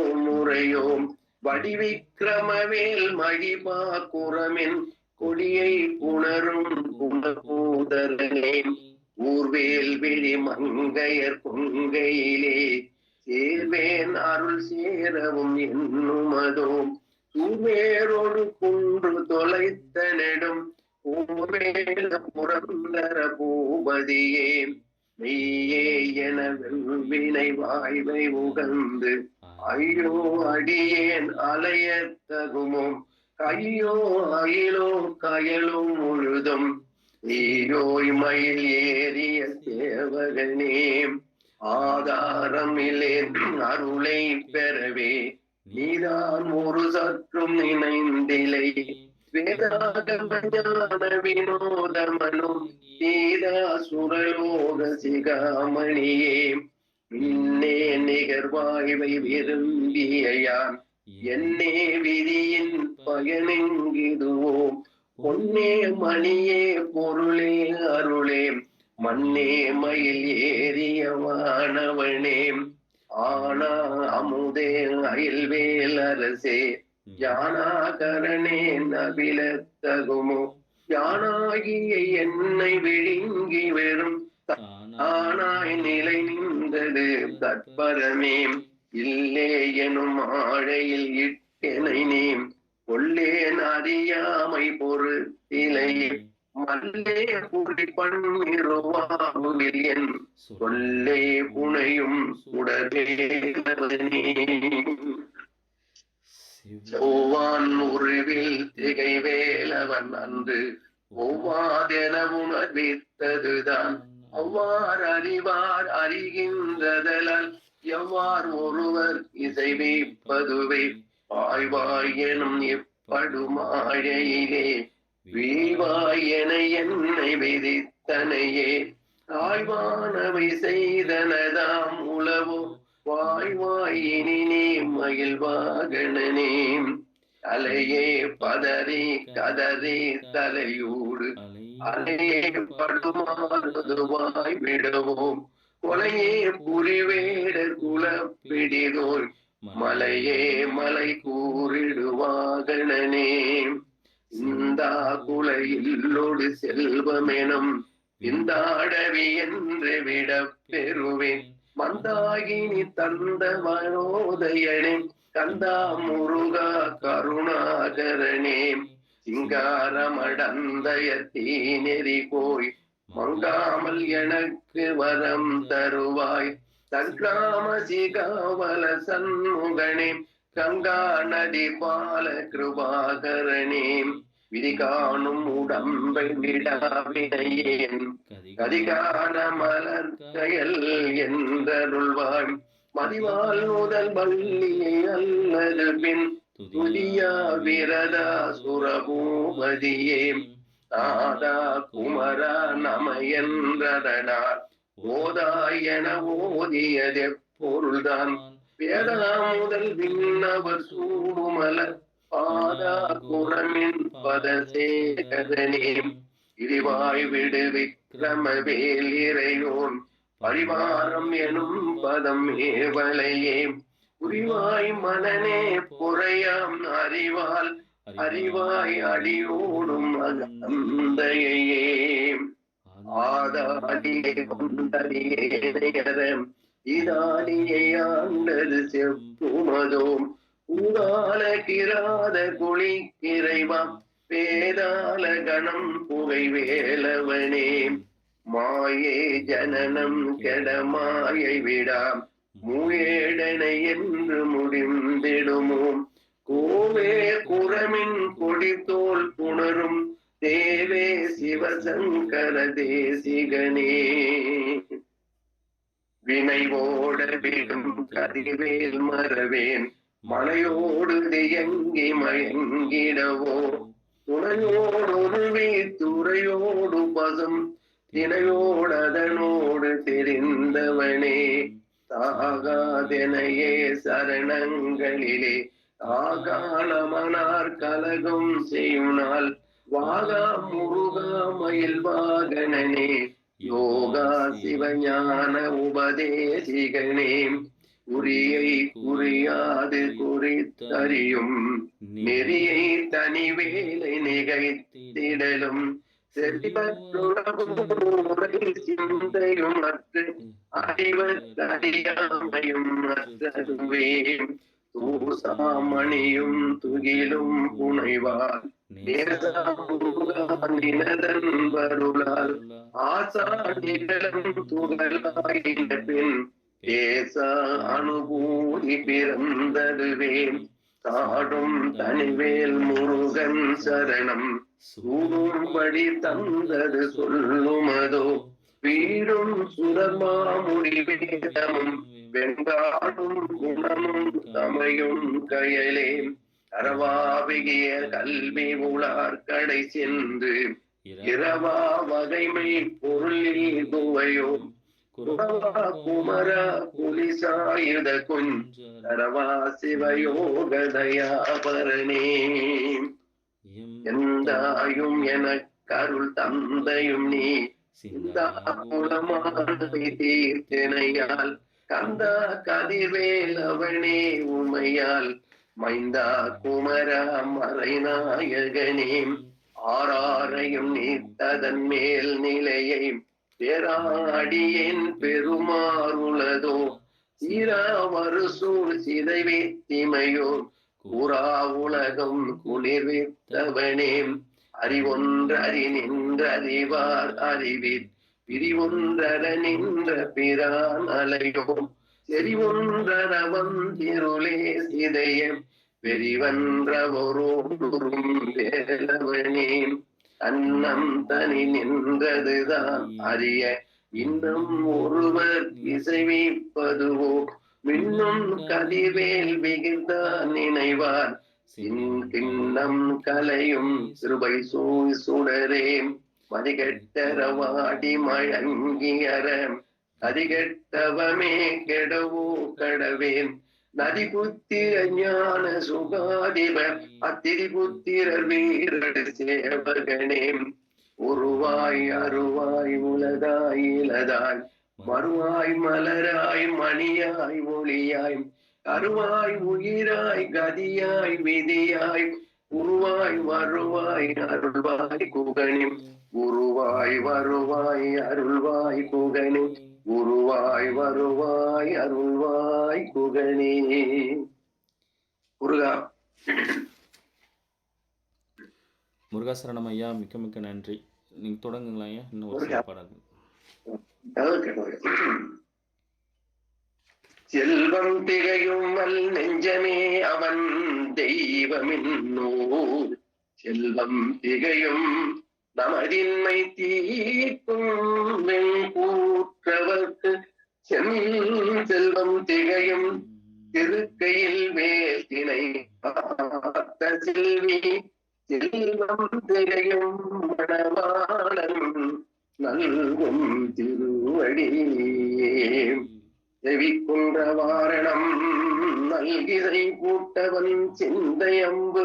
[SPEAKER 1] வடிவிக்கிரமவேல் மகிபா குரமின் கொடியை புணரும் குணபூதரனே ஊர்வேல் விழி மங்கையர் கொங்கையிலே சேர்வேன் அருள் சேரவும் என்னுமதோம் சூர்வேரோடு குன்று தொலைத்த நெடும் பூமேல புரந்தர பூபதியே மெய்யே என வெல்வினை வாய்வை உகந்து ஐயோ அடியேன் அலைய தகுமோ கையோ அயிலோ கயலோ முழுதும் நீயோய் மயில் ஏறிய சேவகனே ஆதாரம் இல்லேன் அருளை பெறவே நீதான் ஒரு சற்றும் நினைந்திலை வேதாகமஞான வினோதமனும் சீதா சுரலோக சிகாமணியே இன்னே நிகர்வாய்வை விரும்பியான் என்னே விதியின் பயனெங்கிடுவோம் பொன்னே மணியே பொருளே அருளே மண்ணே மயில் ஏறியவானவனே ஆனா அமுதே அயல்வேல் அரசே யானாகரணே நபில தகுமோ யானாகிய என்னை விழுங்கி வெறும் ஆனாய் நிலை நின்றது தற்பரமே இல்லே எனும் ஆழையில் இட்டெனை நேம் கொல்லேன் அறியாமை பொருத்திலை மல்லே புரி பண்ணிருவாவில் என் சொல்லே புனையும் சுடரே ஒவ்வான் உருவில் திகை வேலவன் அன்று ஒவ்வாதென உணர்வித்ததுதான் அவ்வாறு அறிவார் அறிகின்றதலால் எவ்வாறு ஒருவர் இசைவிப்பதுவே வாய்வாய் எனும் எப்படுமாழையிலே வீவாய் என என்னை விதித்தனையே தாய்வானவை செய்தனதாம் உளவோ வாய்வாய் இனினே மயில் வாகனனே அலையே பதறி கதறி தலையூடு அலையே படுமாறுவாய் விடுவோம் கொலையே புரிவேடர் குலப்பிடிதோல் மலையே மலை கூறிடுவாகனே இந்தா குலையில்லோடு செல்வமெனும் இந்தாடவி என்று விட பெறுவேன் மந்தாகினி தந்த மனோதயனே கந்தா முருகா கருணாகரனே சிங்காரமடந்தய தீநெறி போய் மங்காமல் எனக்கு வரம் தருவாய் சங்கிராம சிகாவல சண்முகனே கங்கா நதி பால கிருபாகரனே விதி காணும் உடம்பை விடாவினையேன் கதிகான மலர் செயல் என்றருள்வாய் மதிவால் முதல் வள்ளியை அல்லது பின் துதியா விரதா சுரபூபதியே தாதா குமரா நம என்றதனார் ஓதாயன ஓதியதெ பொருள்தான் வேதா முதல் விண்ணவர் சூடுமலர் பாதா குரமின் பதசேகரனே இடிவாய் விடு விக்ரமவேல் இறையோன் பரிவாரம் எனும் பதம் ஏவலையே புரிவாய் மனனே புறையாம் அறிவால் அறிவாய் அடியோடும் அகந்தையே ஆதாடியை கொண்டறியேனையரம் இதானியை ஆண்டது செப்புமதோம் பூதால கிராத குளிக்கிறைவா வேதால கணம் புகை வேலவனே மாயே ஜனனம் கெடமாயை விடாம் மூயேடனை என்று முடிந்திடுமோ கோவே குரமின் கொடித்தோல் புணரும் தேவே சிவசங்கர தேசிகனே வினைவோட விடும் கதிவேல் மறவேன் மலையோடு தியங்கி மயங்கிடவோ துணையோடு துறையோடு பசும் தினையோடு அதனோடு தெரிந்தவனே தாகாதெனையே சரணங்களிலே ஆகாலமனார் கலகம் செய்யும் நாள் வாகா முருகா மயில் வாகனனே யோகா சிவஞான உபதேசிகனே குறியை குறியாது குறித்தறியும் நெறியை தனி வேலை நிகழ்த்திடலும் சிந்தையும் அறியாமையும் அற்றதுவே தூசாமணியும் துகிலும் புனைவார் நினதன் வருளால் ஆசா நிகழும் துகளாயின பின் தேச அனுபூதி பிறந்ததுவே காடும் தனிவேல் முருகன் சரணம் சூடும்படி தந்தது சொல்லுமதோ வீடும் சுரமாமுடி வேதமும் வெண்காடும் குணமும் தமையும் கயலே அறவாவிகிய கல்வி உளார் கடை சென்று இரவா வகைமை பொருளில் துவையோ குமரா புலிசாயுத குஞ்சரவா சிவயோகதயாபரணே எந்தாயும் என கருள் தந்தையும் நீ தீர்த்தனையால் கந்தா கதிர்வேல் அவனே உமையால் மைந்தா குமரா மறைநாயகனே ஆறாரையும் நீத்ததன் மேல் நிலையை பேராடியேன் பெருமாறுளதோ சீராவருசூழ் சிதைவே திமையோ கூறா உலகம் குளிர்வித்தவனே அறிவொன்றறி நின்ற அறிவார் அறிவிற் பிரிவொன்றர நின்ற பிரான் அலையோ செறிவொன்றர வந்திருளே சிதைய வெறிவன்றவரோடும் வேலவனே அன்னம் தனி நின்றதுதான் அறிய இன்னும் ஒருவர் இசைவிப்பதுவோ மின்னும் கதிர்வேல் விகிர்தான் நினைவார் கிண்ணம் கலையும் சிறுபை சூழ் சுடரே மதிகெட்டரவாடி மழங்கியற அதிகெட்டவமே கெடவோ கடவேன் நதி புத்திர ஞான சுகாதிப அத்திரி புத்திரர் வீரடு சேவகனே உருவாய் அருவாய் உலகாய் இலதாய் மறுவாய் மலராய் மணியாய் ஒளியாய் அருவாய் உயிராய் கதியாய் விதியாய் உருவாய் வருவாய் அருள்வாய் குகனி உருவாய் வருவாய் அருள்வாய் குகனி உருவாய் வருவாய் அருள்வாய் குகனே. முருகா
[SPEAKER 2] முருகாசரணம் ஐயா, மிக்க மிக்க நன்றி. நீங்க தொடங்குங்களா ஐயா. இன்னும் ஒரு பாடாது.
[SPEAKER 1] செல்வம் திகையும் வல் நெஞ்சமே அவன் தெய்வமின்னோ செல்வம் திகையும் நமதின்மை தீர்க்கும் வெங்கூற்றவர்க்கு செல்வம் திகையும் திருக்கையில் வேத்தினை பார்த்த செல்வி செல்வம் திகையும் மணவாளன் நல்கும் திருவடியே செவிக்குன்ற வாரணம் நல்கிசை கூட்டவன் சிந்தையம்பு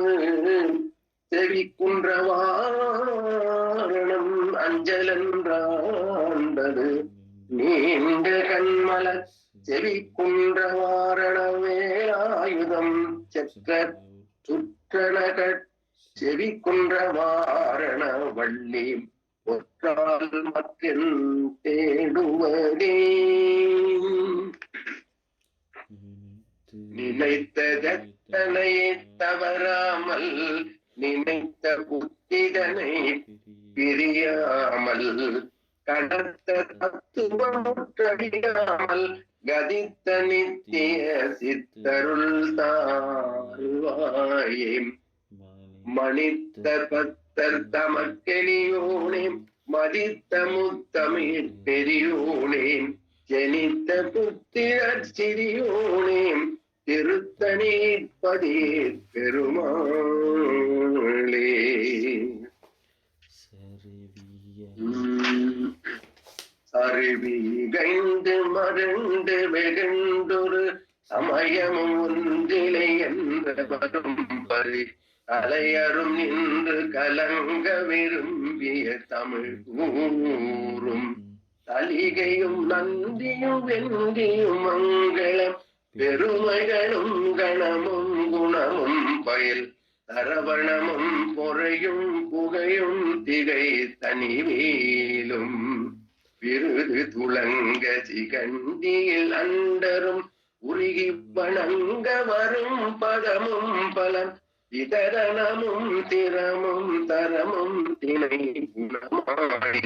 [SPEAKER 1] செவிக்குன்ற வாரணம் அஞ்சலன்றாண்டது நீண்ட கண்மல செவிக்குன்ற வாரணமே ஆயுதம் செற்ற சுற்றனக செவிக்குன்ற வாரண வள்ளி ஒற்றால் மக்கள் தேடுவதே நினைத்ததற்கு தனையை தவறாமல் நினைத்த புத்திதனை பிரியாமல் கடத்த தத்துவமுற்றடியாமல் கதித்த நித்திய சித்தருள் தாழ்வாயே மணித்த பத்தர் தமக்கெளியோனே மதித்த முத்தமிழ் பெரியோனே ஜனித்த புத்திரர் சிறியோனே திருத்தனீர்ப்பதே பெருமாளே. அருவிகைந்து மருண்டு வெகுண்டொரு சமயமும் ஒன்றிலை என்ற வரும்பரி அலையரும் நின்று கலங்க விரும்பிய தமிழ் கூறும் தலிகையும் நந்தியும் வெந்தியும் மங்களம் பெருமைகளும் கணமும் குணமும் பயில் தரவணமும் பொறையும் புகையும் திகை தனிவேலும் விருது துளங்க சிகண்டியில் அண்டரும் உருகி வணங்க வரும் பதமும் பலம் இதரணமும் திறமும் தரமும் திணை குணமாய்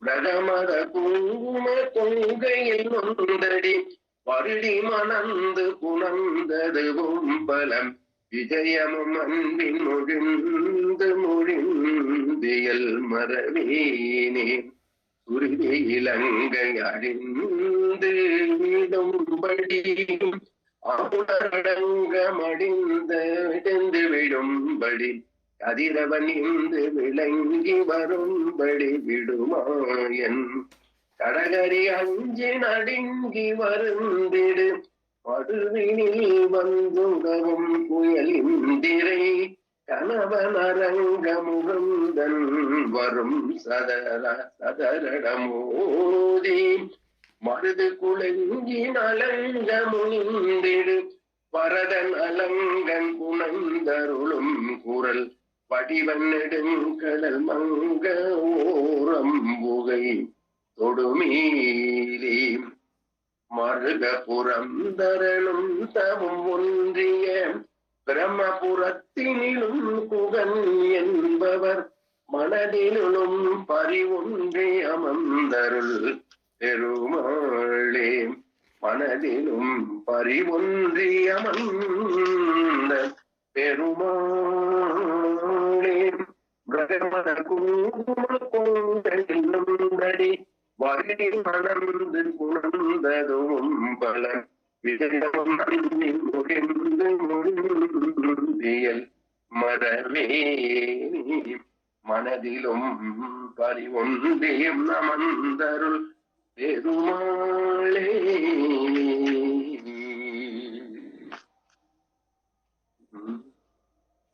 [SPEAKER 1] பிரதமத குங்கும கொங்கையில் நொந்தடி வருடி மணந்து புணர்ந்ததுவும் பலம் விஜயமும் அன்பின் மொழிந்து மொழிந்தியல் மரவேனே சுருதி இலங்கை அடிந்து விடும்படி ஆவுணரடங்க மடிந்து விடும்படி கதிரவன் இந்து விளங்கி வரும்படி விடுமாயன் கடகரி அஞ்சி நடுங்கி வருந்திடு மடுவினில் வந்துடவும் புயல் இந்திரை கணவன் அரங்க முகந்தன் வரும் சதரடமோதி மருது குலங்கி நலங்க முனிந்திடு பரதன் அலங்கன் புனந்தருளும் குரல் வடிவன் நெடுங்கடல் மங்க ஓரம்புகை தொடுமீலி மருக புரந்தரனும் தவும் ஒன்றிய பிரம்மபுரத்தினிலும் குகன் என்பவர் மனதிலும் பறிவொன்றி அமர்ந்தருள் பெருமாளே மனதிலும் பறிவொன்றி அமர்ந்த பெருமாளே பிரகமன குங்கும கொண்டடி வகை மணந்து குணர்ந்ததும் பல விஜயம் முடிந்து முடிந்தியல் மரவே மனதிலும் பறிவொன்றியும் அமர்ந்தருள் பெருமாளே.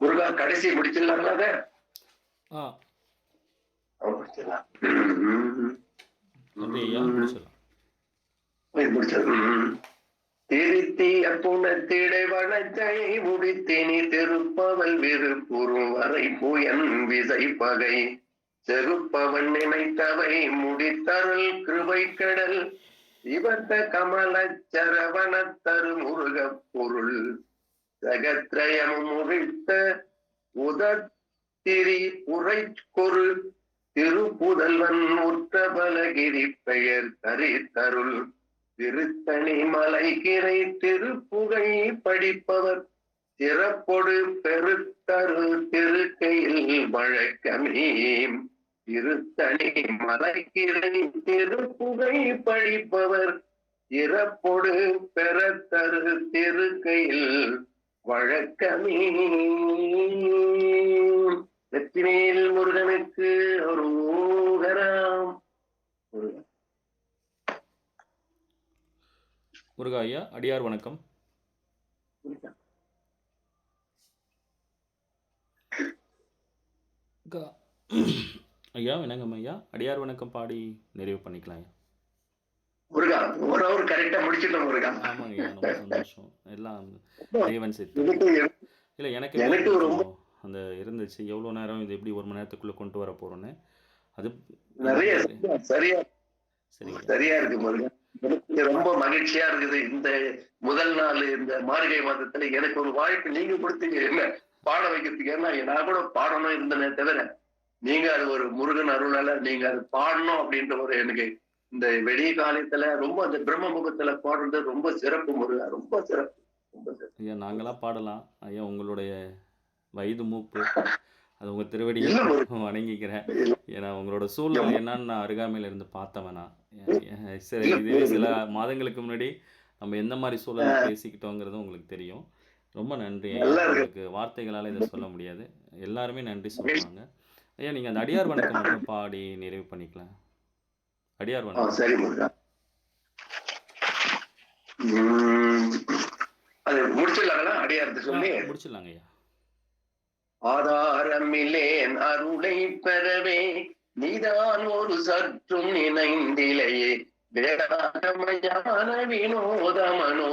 [SPEAKER 1] முருகா கடைசி முடிச்சிடலாங்களா அத? முடிச்சிடலாம். திருத்திய புனத்திடை வனத்தை முடித்தினி திருப்பவல் விருப்புறும் வரை புயன் விசை பகை செருப்பவன் நினைத்தவை முடித்தருள் கிருபை கடல் இவத்த கமல சரவணத்தரு முருக பொருள் சகத்ரயம் முறித்த உதத்திரி உரைக்கொரு திருப்புதல்வன் உற்றபலகிரி பெயர் தரித்தருள் திருத்தணி மலைகிரை திருப்புகை படிப்பவர் சிறப்பொடு பெருத்தரு திருக்கையில் வழக்கமே திருத்தணி மலைகிரை திருப்புகை படிப்பவர் சிறப்பொடு பெறத்தரு திருக்கையில் வழக்கமே. வெற்றிவேல் முருகனுக்கு ஒரு ஊகராம்.
[SPEAKER 2] முருகா ஐயா, அடியார் வணக்கம். ஐயா வணக்கம் ஐயா, அடியார் வணக்கம் பாடி நிறைவு பண்ணிக்கலாம் ஐயா.
[SPEAKER 1] முருகா ஒரு அவர் கரெக்டா முடிச்சிட்டோம் முருகா.
[SPEAKER 2] ஆமாங்க ஐயா, ரொம்ப சந்தோஷம். எல்லாம் தேவன் சேர்த்து இல்லை எனக்கு அந்த இருந்துச்சு எவ்வளோ நேரம் இது எப்படி 1 மணி நேரத்துக்குள்ளே கொண்டு வர போகிறோன்னு. அது
[SPEAKER 1] நிறைய சரியா சரியா இருக்கு முருகா. எனக்கு ரொம்ப மகிழ்ச்சியா இருக்குது. இந்த முதல் நாள் இந்த மார்கழி மாதத்துல எனக்கு ஒரு வாய்ப்பு நீங்க கொடுத்தீங்க என்ன பாட வைக்கிறதுக்கு. ஏன்னா நான் கூட பாடணும் இருந்தனே தவிர, நீங்க அது ஒரு முருகன் அருளால நீங்க அது பாடணும் அப்படின்ற ஒரு எனக்கு இந்த வெடிய காலத்துல ரொம்ப அந்த பிரம்ம முகத்துல பாடுறது ரொம்ப சிறப்பு முருகா. ரொம்ப சிறப்பு. ரொம்ப சிறப்பு.
[SPEAKER 2] ஐயா நாங்களாம் பாடலாம். ஐயா உங்களுடைய வயது மூப்பு. அது உங்க திருவடியை
[SPEAKER 1] இல்ல முருகா.
[SPEAKER 2] வணங்கிக்கிறேன்.
[SPEAKER 1] இல்ல
[SPEAKER 2] ஏன்னா உங்களோட சூழ்நிலை என்னன்னு நான் அருகாமையில இருந்து பார்த்தவன் நான். சரி
[SPEAKER 1] இல்ல
[SPEAKER 2] இதுவே சில
[SPEAKER 1] முருகா.
[SPEAKER 2] மாதங்களுக்கு முன்னாடி நம்ம எந்த மாதிரி சூழல்ல பேசிக்கிட்டோங்கிறதும் உங்களுக்கு தெரியும். ரொம்ப நன்றி ஐயா.
[SPEAKER 1] நல்லா இருக்கு.
[SPEAKER 2] உங்களுக்கு வார்த்தைகளால இதை சொல்ல முடியாது. எல்லாருமே நன்றி
[SPEAKER 1] மகிழ்ச்சி.
[SPEAKER 2] சொல்லுவாங்க. ஐயா நீங்க அந்த அடியார் வணக்கம் மட்டும் பாடி நிறைவு பண்ணிக்கலாம். அடியார் வணக்கம்.
[SPEAKER 1] சரி முருகா. உம் அது முடிச்சிடலாங்களா அடியார்த்து சொல்லி?
[SPEAKER 2] முடிச்சிடலாங்க ஐயா.
[SPEAKER 1] ஆதாரமில்லேன் அருளை பெறவே நீதான் ஒரு சற்றும் நினைந்திலையே வேதாகமயான வினோதமனோ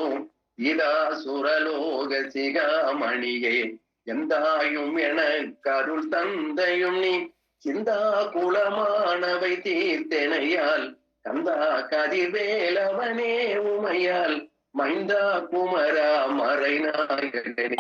[SPEAKER 1] இதா சுரலோக சிகாமணியே எந்தாயும் என கருள் தந்தையும் நீ சிந்தா குலமானவை தீர்த்தனையால் கந்தா கதிர்வேலவனே உமையால் மைந்தா குமரா மறைநாயகனே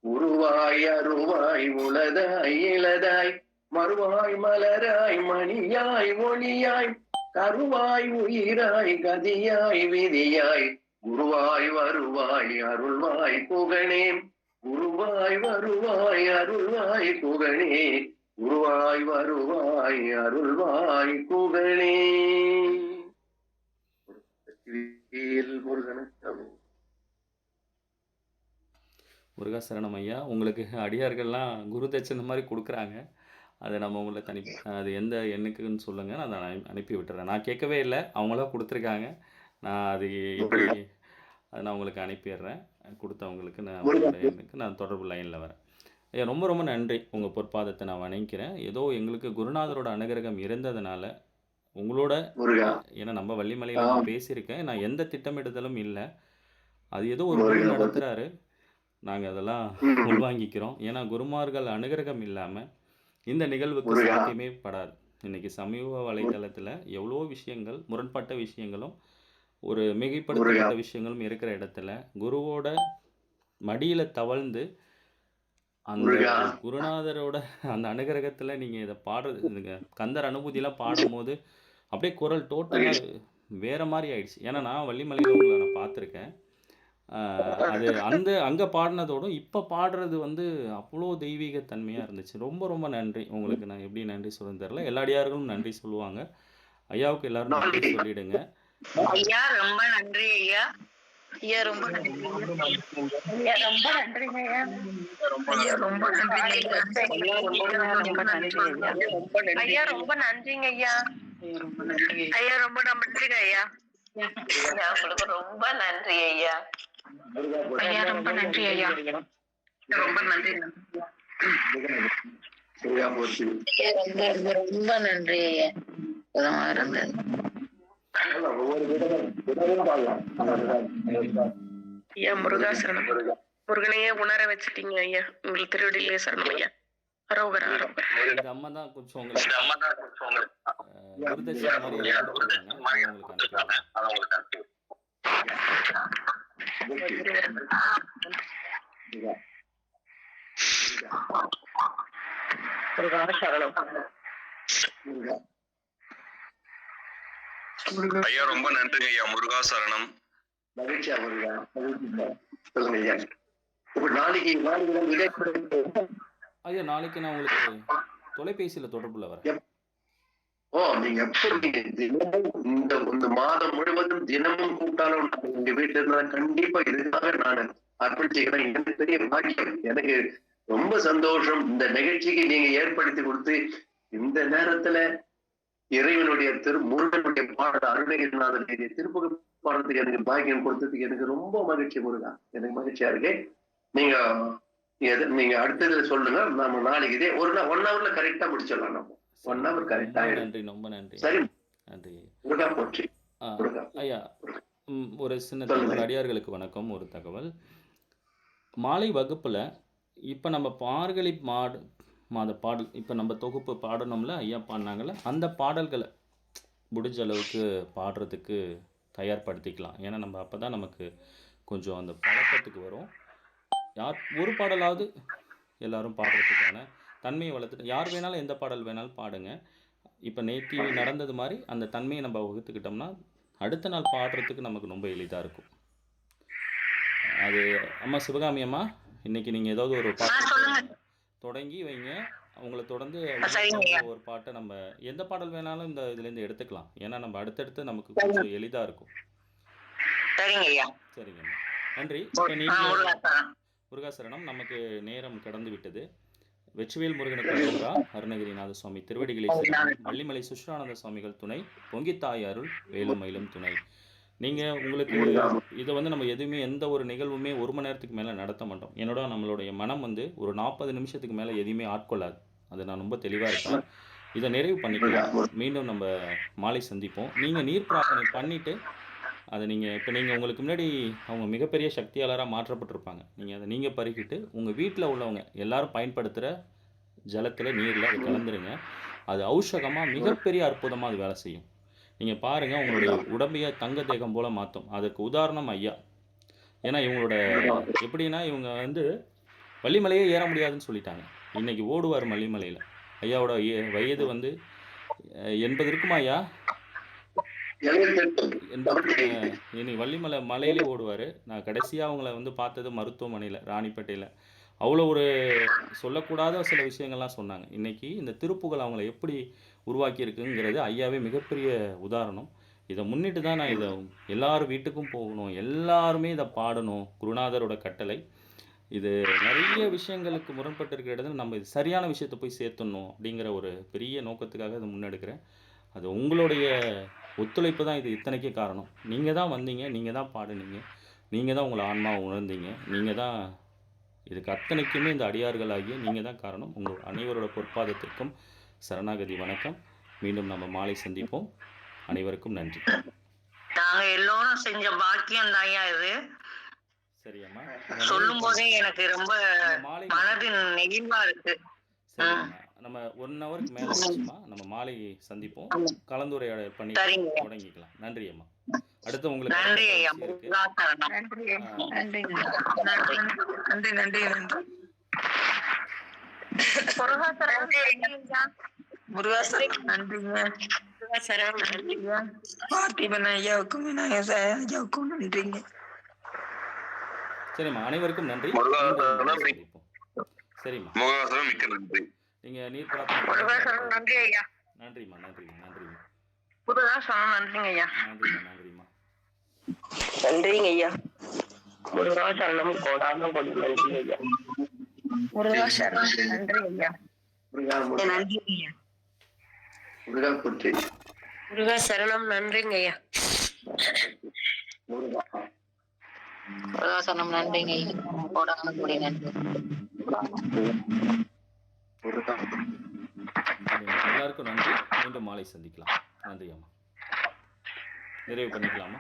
[SPEAKER 1] உருவாய் அருவாய் உளதாய் இளதாய் மறுவாய் மலராய் மணியாய் ஒளியாய் கருவாய் உயிராய் கதியாய் விதியாய் குருவாய் வருவாய் அருள்வாய் புகழே குருவாய் வருவாய் அருள்வாய் புகழே குருவாய் வருவாய் அருள்வாய் புகழே. முருகனுக்கு
[SPEAKER 2] முருகா சரணம் ஐயா. உங்களுக்கு அடியார்கள்லாம் குரு தட்சணை மாதிரி கொடுக்குறாங்க. அதை நம்ம உங்களை அது எந்த எண்ணுக்குன்னு சொல்லுங்கள். நான் அதை அனுப்பி விட்டுறேன். நான் கேட்கவே இல்லை, அவங்களா கொடுத்துருக்காங்க. நான் அது எப்படி அதை நான் உங்களுக்கு அனுப்பிடுறேன். கொடுத்தவங்களுக்கு நான் உங்களோட எண்ணுக்கு நான் தொடர்பு லைனில் வரேன். ஐயா ரொம்ப ரொம்ப நன்றி. உங்கள் பொற்பாதத்தை நான் வணங்கிக்கிறேன். ஏதோ எங்களுக்கு குருநாதரோட அனுகிரகம் இருந்ததுனால உங்களோட ஏன்னா நம்ம வள்ளிமலையில் நான் பேசியிருக்கேன். நான் எந்த திட்டமிடுதலும் இல்லை. அது ஏதோ ஒரு குரு நடத்துகிறாரு. நாங்கள் அதெல்லாம் உள்வாங்கிக்கிறோம். ஏன்னா குருமார்கள் அனுகிரகம் இல்லாமல் இந்த நிகழ்வுக்கு சாத்தியமே படாது. இன்றைக்கி சமூக வலைத்தளத்தில் எவ்வளோ விஷயங்கள், முரண்பட்ட விஷயங்களும் ஒரு மிகைப்படுத்தப்பட்ட விஷயங்களும் இருக்கிற இடத்துல குருவோட மடியில் தவழ்ந்து அந்த குருநாதரோட அந்த அனுகிரகத்தில் நீங்கள் இதை பாடுறது, கந்தர் அனுபூதியெலாம் பாடும்போது அப்படியே குரல் டோட்டலாக வேறு மாதிரி ஆயிடுச்சு. ஏன்னா நான் வள்ளிமலையில் உங்களை நான் பார்த்துருக்கேன். அது அங்கே பாடினதோடும் இப்போ பாடுறது அவ்வளோ தெய்வீக தன்மையாக இருந்துச்சு. ரொம்ப ரொம்ப நன்றி. உங்களுக்கு நான் எப்படி நன்றி சொல்லுன்னு தெரில. எல்லா அடியார்களும் நன்றி சொல்லுவாங்க. ஐயாவுக்கு எல்லாரும் நன்றி சொல்லிடுங்க.
[SPEAKER 3] ஐயா ரொம்ப நன்றி ஐயா. ஐயா ரொம்ப நன்றி. ஐயா ரொம்ப நன்றிங்க ஐயா. ஐயா ரொம்ப நன்றிங்க ஐயா. ஐயா ரொம்ப நன்றிங்க ஐயா. ஐயா ரொம்ப நன்றிங்க ஐயா. ஐயா உங்களுக்கு ரொம்ப நன்றி ஐயா. ஐயா ரொம்ப நன்றி ஐயா. ரொம்ப நன்றி. ரொம்ப நன்றி ஐயா. இருந்தது ஐயா. முருகாசரணம். முருகனையே உணர வச்சுட்டீங்க ஐயா. உங்களுக்கு திருவடியிலே சரணம் ஐயா. அரோகரா அரோகரா.
[SPEAKER 2] எங்கள் அம்மா தான் கொஞ்சம் உங்களுக்கு குருதட்சணை மாதிரி
[SPEAKER 4] ஐயா ரொம்ப நன்றிங்க ஐயா. முருகா சரணம்.
[SPEAKER 1] மகிழ்ச்சியா முருகா. சொல்லுங்க ஐயா. இப்ப நாளைக்கு
[SPEAKER 2] ஐயா நாளைக்கு நான் உங்களுக்கு தொலைபேசியில் தொடர்புல வரேன்.
[SPEAKER 1] நீங்க எப்படி இந்த மாதம் முழுவதும் தினமும் கூப்பிட்டாலும் எங்க வீட்டுல இருந்தா கண்டிப்பா இதுக்காக நான் அர்ப்பணிச்சுக்கிறேன். எனக்கு பெரிய பாக்கியம். எனக்கு ரொம்ப சந்தோஷம். இந்த நிகழ்ச்சிக்கு நீங்க ஏற்படுத்தி கொடுத்து இந்த நேரத்துல இறைவனுடைய முருகனுடைய பாட அருணகிரிநாதனுடைய திருப்புகழ் பாடுறதுக்கு எனக்கு பாக்கியம் கொடுத்ததுக்கு எனக்கு ரொம்ப மகிழ்ச்சி முருகா. எனக்கு மகிழ்ச்சியா இருக்கு. நீங்க அடுத்தது சொல்லுங்க. நம்ம நாளைக்கு இதே ஒரு 1 hourல கரெக்டா முடிச்சிடலாம். நம்ம 1 hour கரெக்டா.
[SPEAKER 2] நன்றி ரொம்ப நன்றி.
[SPEAKER 1] சரி
[SPEAKER 2] நன்றி
[SPEAKER 1] முருகா. போச்சு
[SPEAKER 2] ஐயா. ஒரு சின்ன தகவல். அடியார்களுக்கு வணக்கம். ஒரு தகவல். மாலை வகுப்பில் இப்போ நம்ம மார்கழி மாத பாடல் இப்போ நம்ம தொகுப்பு பாடணும்ல, ஐயா பாடினாங்கள்ல, அந்த பாடல்களை முடிஞ்ச அளவுக்கு பாடுறதுக்கு தயார்படுத்திக்கலாம். ஏன்னா நம்ம அப்போ தான் நமக்கு கொஞ்சம் அந்த பழக்கத்துக்கு வரும். ஒரு பாடலாவது எல்லாரும் பாடுறதுக்கான தன்மையை வளர்த்துட்டு யார் வேணாலும் எந்த பாடல் வேணாலும் பாடுங்க. இப்போ நேத்தி நடந்தது மாதிரி அந்த தன்மையை நம்ம வகுத்துக்கிட்டோம்னா அடுத்த நாள் பாடுறதுக்கு நமக்கு ரொம்ப எளிதாக இருக்கும். அது அம்மா சிவகாமி அம்மா, இன்னைக்கு நீங்கள் ஏதாவது ஒரு பாட்டு தொடங்கி வைங்க. அவங்கள தொடர்ந்து ஒரு பாட்டை நம்ம எந்த பாடல் வேணாலும் இந்த இதுலேருந்து எடுத்துக்கலாம். ஏன்னா நம்ம அடுத்தடுத்து நமக்கு கொஞ்சம் எளிதாக இருக்கும். சரிங்கம்மா, நன்றி. இப்போ நீங்கள் முருகாசரணம், நமக்கு நேரம் கடந்து விட்டது. வெற்றிவேல் முருகனுக்கு அரோகரா, அருணகிரிநாத சுவாமி திருவடிகளை சரணம், வள்ளிமலை சுஷ்ரானந்த சுவாமிகள் துணை, பொங்கித்தாய் அருள், வேலும் மயிலும் துணை. நீங்கள் உங்களுக்கு இதை நம்ம எதுவுமே எந்த ஒரு நிகழ்வுமே 1 மணி நேரத்துக்கு மேலே நடத்த மாட்டோம். நம்மளுடைய மனம் ஒரு 40 நிமிஷத்துக்கு மேலே எதையுமே ஆட்கொள்ளாது. அது நான் ரொம்ப தெளிவாக இருப்பேன். இதை நிறைவு பண்ணிக்கலாம். மீண்டும் நம்ம மாலை சந்திப்போம். நீங்கள் நீர் பிரார்த்தனை பண்ணிவிட்டு அதை இப்போ உங்களுக்கு முன்னாடி அவங்க மிகப்பெரிய சக்தியாளராக மாற்றப்பட்டிருப்பாங்க. அதை பருகிட்டு உங்கள் வீட்டில் உள்ளவங்க எல்லாரும் பயன்படுத்துகிற ஜலத்தில் நீரில் அதை கலந்துருங்க. அது ஔஷகமாக மிகப்பெரிய அற்புதமாக அது வேலை செய்யும். நீங்கள் பாருங்கள், உங்களுடைய உடம்பையை தங்க தேகம் போல் மாற்றும். அதுக்கு உதாரணம் ஐயா. ஏன்னா இவங்களோட எப்படின்னா இவங்க வள்ளிமலையே ஏற முடியாதுன்னு சொல்லிட்டாங்க. இன்றைக்கி ஓடுவார் வள்ளிமலையில். ஐயாவோட வயது 80 இருக்குமா ஐயா? 80. இனி வள்ளிமலை மலையிலே ஓடுவார். நான் கடைசியாக அவங்கள பார்த்தது மருத்துவமனையில், ராணிப்பேட்டையில். அவ்வளோ ஒரு சொல்லக்கூடாத சில விஷயங்கள்லாம் சொன்னாங்க. இன்றைக்கி இந்த திருப்புகள் அவங்கள எப்படி உருவாக்கியிருக்குங்கிறது ஐயாவே மிகப்பெரிய உதாரணம். இதை முன்னிட்டு தான் நான் இதை எல்லாரும் வீட்டுக்கும் போகணும், எல்லாருமே இதை பாடணும். குருநாதரோட கட்டளை இது. நிறைய விஷயங்களுக்கு முரண்பட்டு இருக்கிற இடத்துல நம்ம இது சரியான விஷயத்தை போய் சேர்த்துடணும் அப்படிங்கிற ஒரு பெரிய நோக்கத்துக்காக இதை முன்னெடுக்கிறேன். அது உங்களுடைய ஒத்துழைப்பு தான் இது இத்தனைக்கே காரணம். நீங்கள் தான் வந்தீங்க, நீங்கள் தான் பாடுனீங்க, நீங்கள் தான் உங்களை ஆன்மாவை உணர்ந்தீங்க, நீங்கள் தான் இதுக்கு அத்தனைக்குமே இந்த அடியார்களாகிய நீங்கள் தான் காரணம். உங்கள் அனைவரோட பொற்பாதத்திற்கும் சரணாகதி வணக்கம். மீண்டும் நம்ம மாலை சந்திப்போம். அனைவருக்கும் நன்றி.
[SPEAKER 3] நாங்க எல்லோரும் செஞ்ச பாக்கியம் தான் இது.
[SPEAKER 2] சரியம்மா,
[SPEAKER 3] சொல்லும் போதே எனக்கு ரொம்ப மனதின் நெகிழ்வா இருக்கு.
[SPEAKER 2] சரிம்மா, நம்ம 1 ஹவருக்கு மேலே ஆச்சுமா, நம்ம மாலை சந்திப்போம். கலந்துரையாடல் பண்ணி தொடங்கிக்கலாம். நன்றி அம்மா. அடுத்து உங்களுக்கு
[SPEAKER 3] நன்றி ஐயா.
[SPEAKER 5] நன்றி நன்றி நன்றி. முருகாசரணம் நன்றிங்க. பார்த்திபன் ஐயாவுக்கும் விநாயகர் ஐயாவுக்கும் நன்றிங்க.
[SPEAKER 2] சரிம்மா, அனைவருக்கும் நன்றி. சரிம்மா,
[SPEAKER 4] முருகாசரணம் மிக்க நன்றி.
[SPEAKER 2] நீங்க நீர் பிரார்த்தனை.
[SPEAKER 3] நன்றி ஐயா.
[SPEAKER 2] நன்றிம்மா, நன்றிம்மா, நன்றிம்மா.
[SPEAKER 3] முருகாசரணம் நன்றிங்க ஐயா.
[SPEAKER 2] நன்றிம்மா, நன்றிம்மா.
[SPEAKER 3] நன்றிங்க ஐயா. முருகாசரணம் கோடான கோடி நன்றி ஐயா. முருகாசரணம் நன்றி ஐயா. நன்றி ஐயா. முருகாசரணம் நன்றிங்க ஐயா. முருகாசரணம் நன்றிங்க ஐயா. கோடான கோடி நன்றி.
[SPEAKER 2] எல்லாருக்கும் நன்றி. மீண்டும் மாலை சந்திக்கலாம். நன்றி அம்மா. நிறைவு பண்ணிக்கலாமா?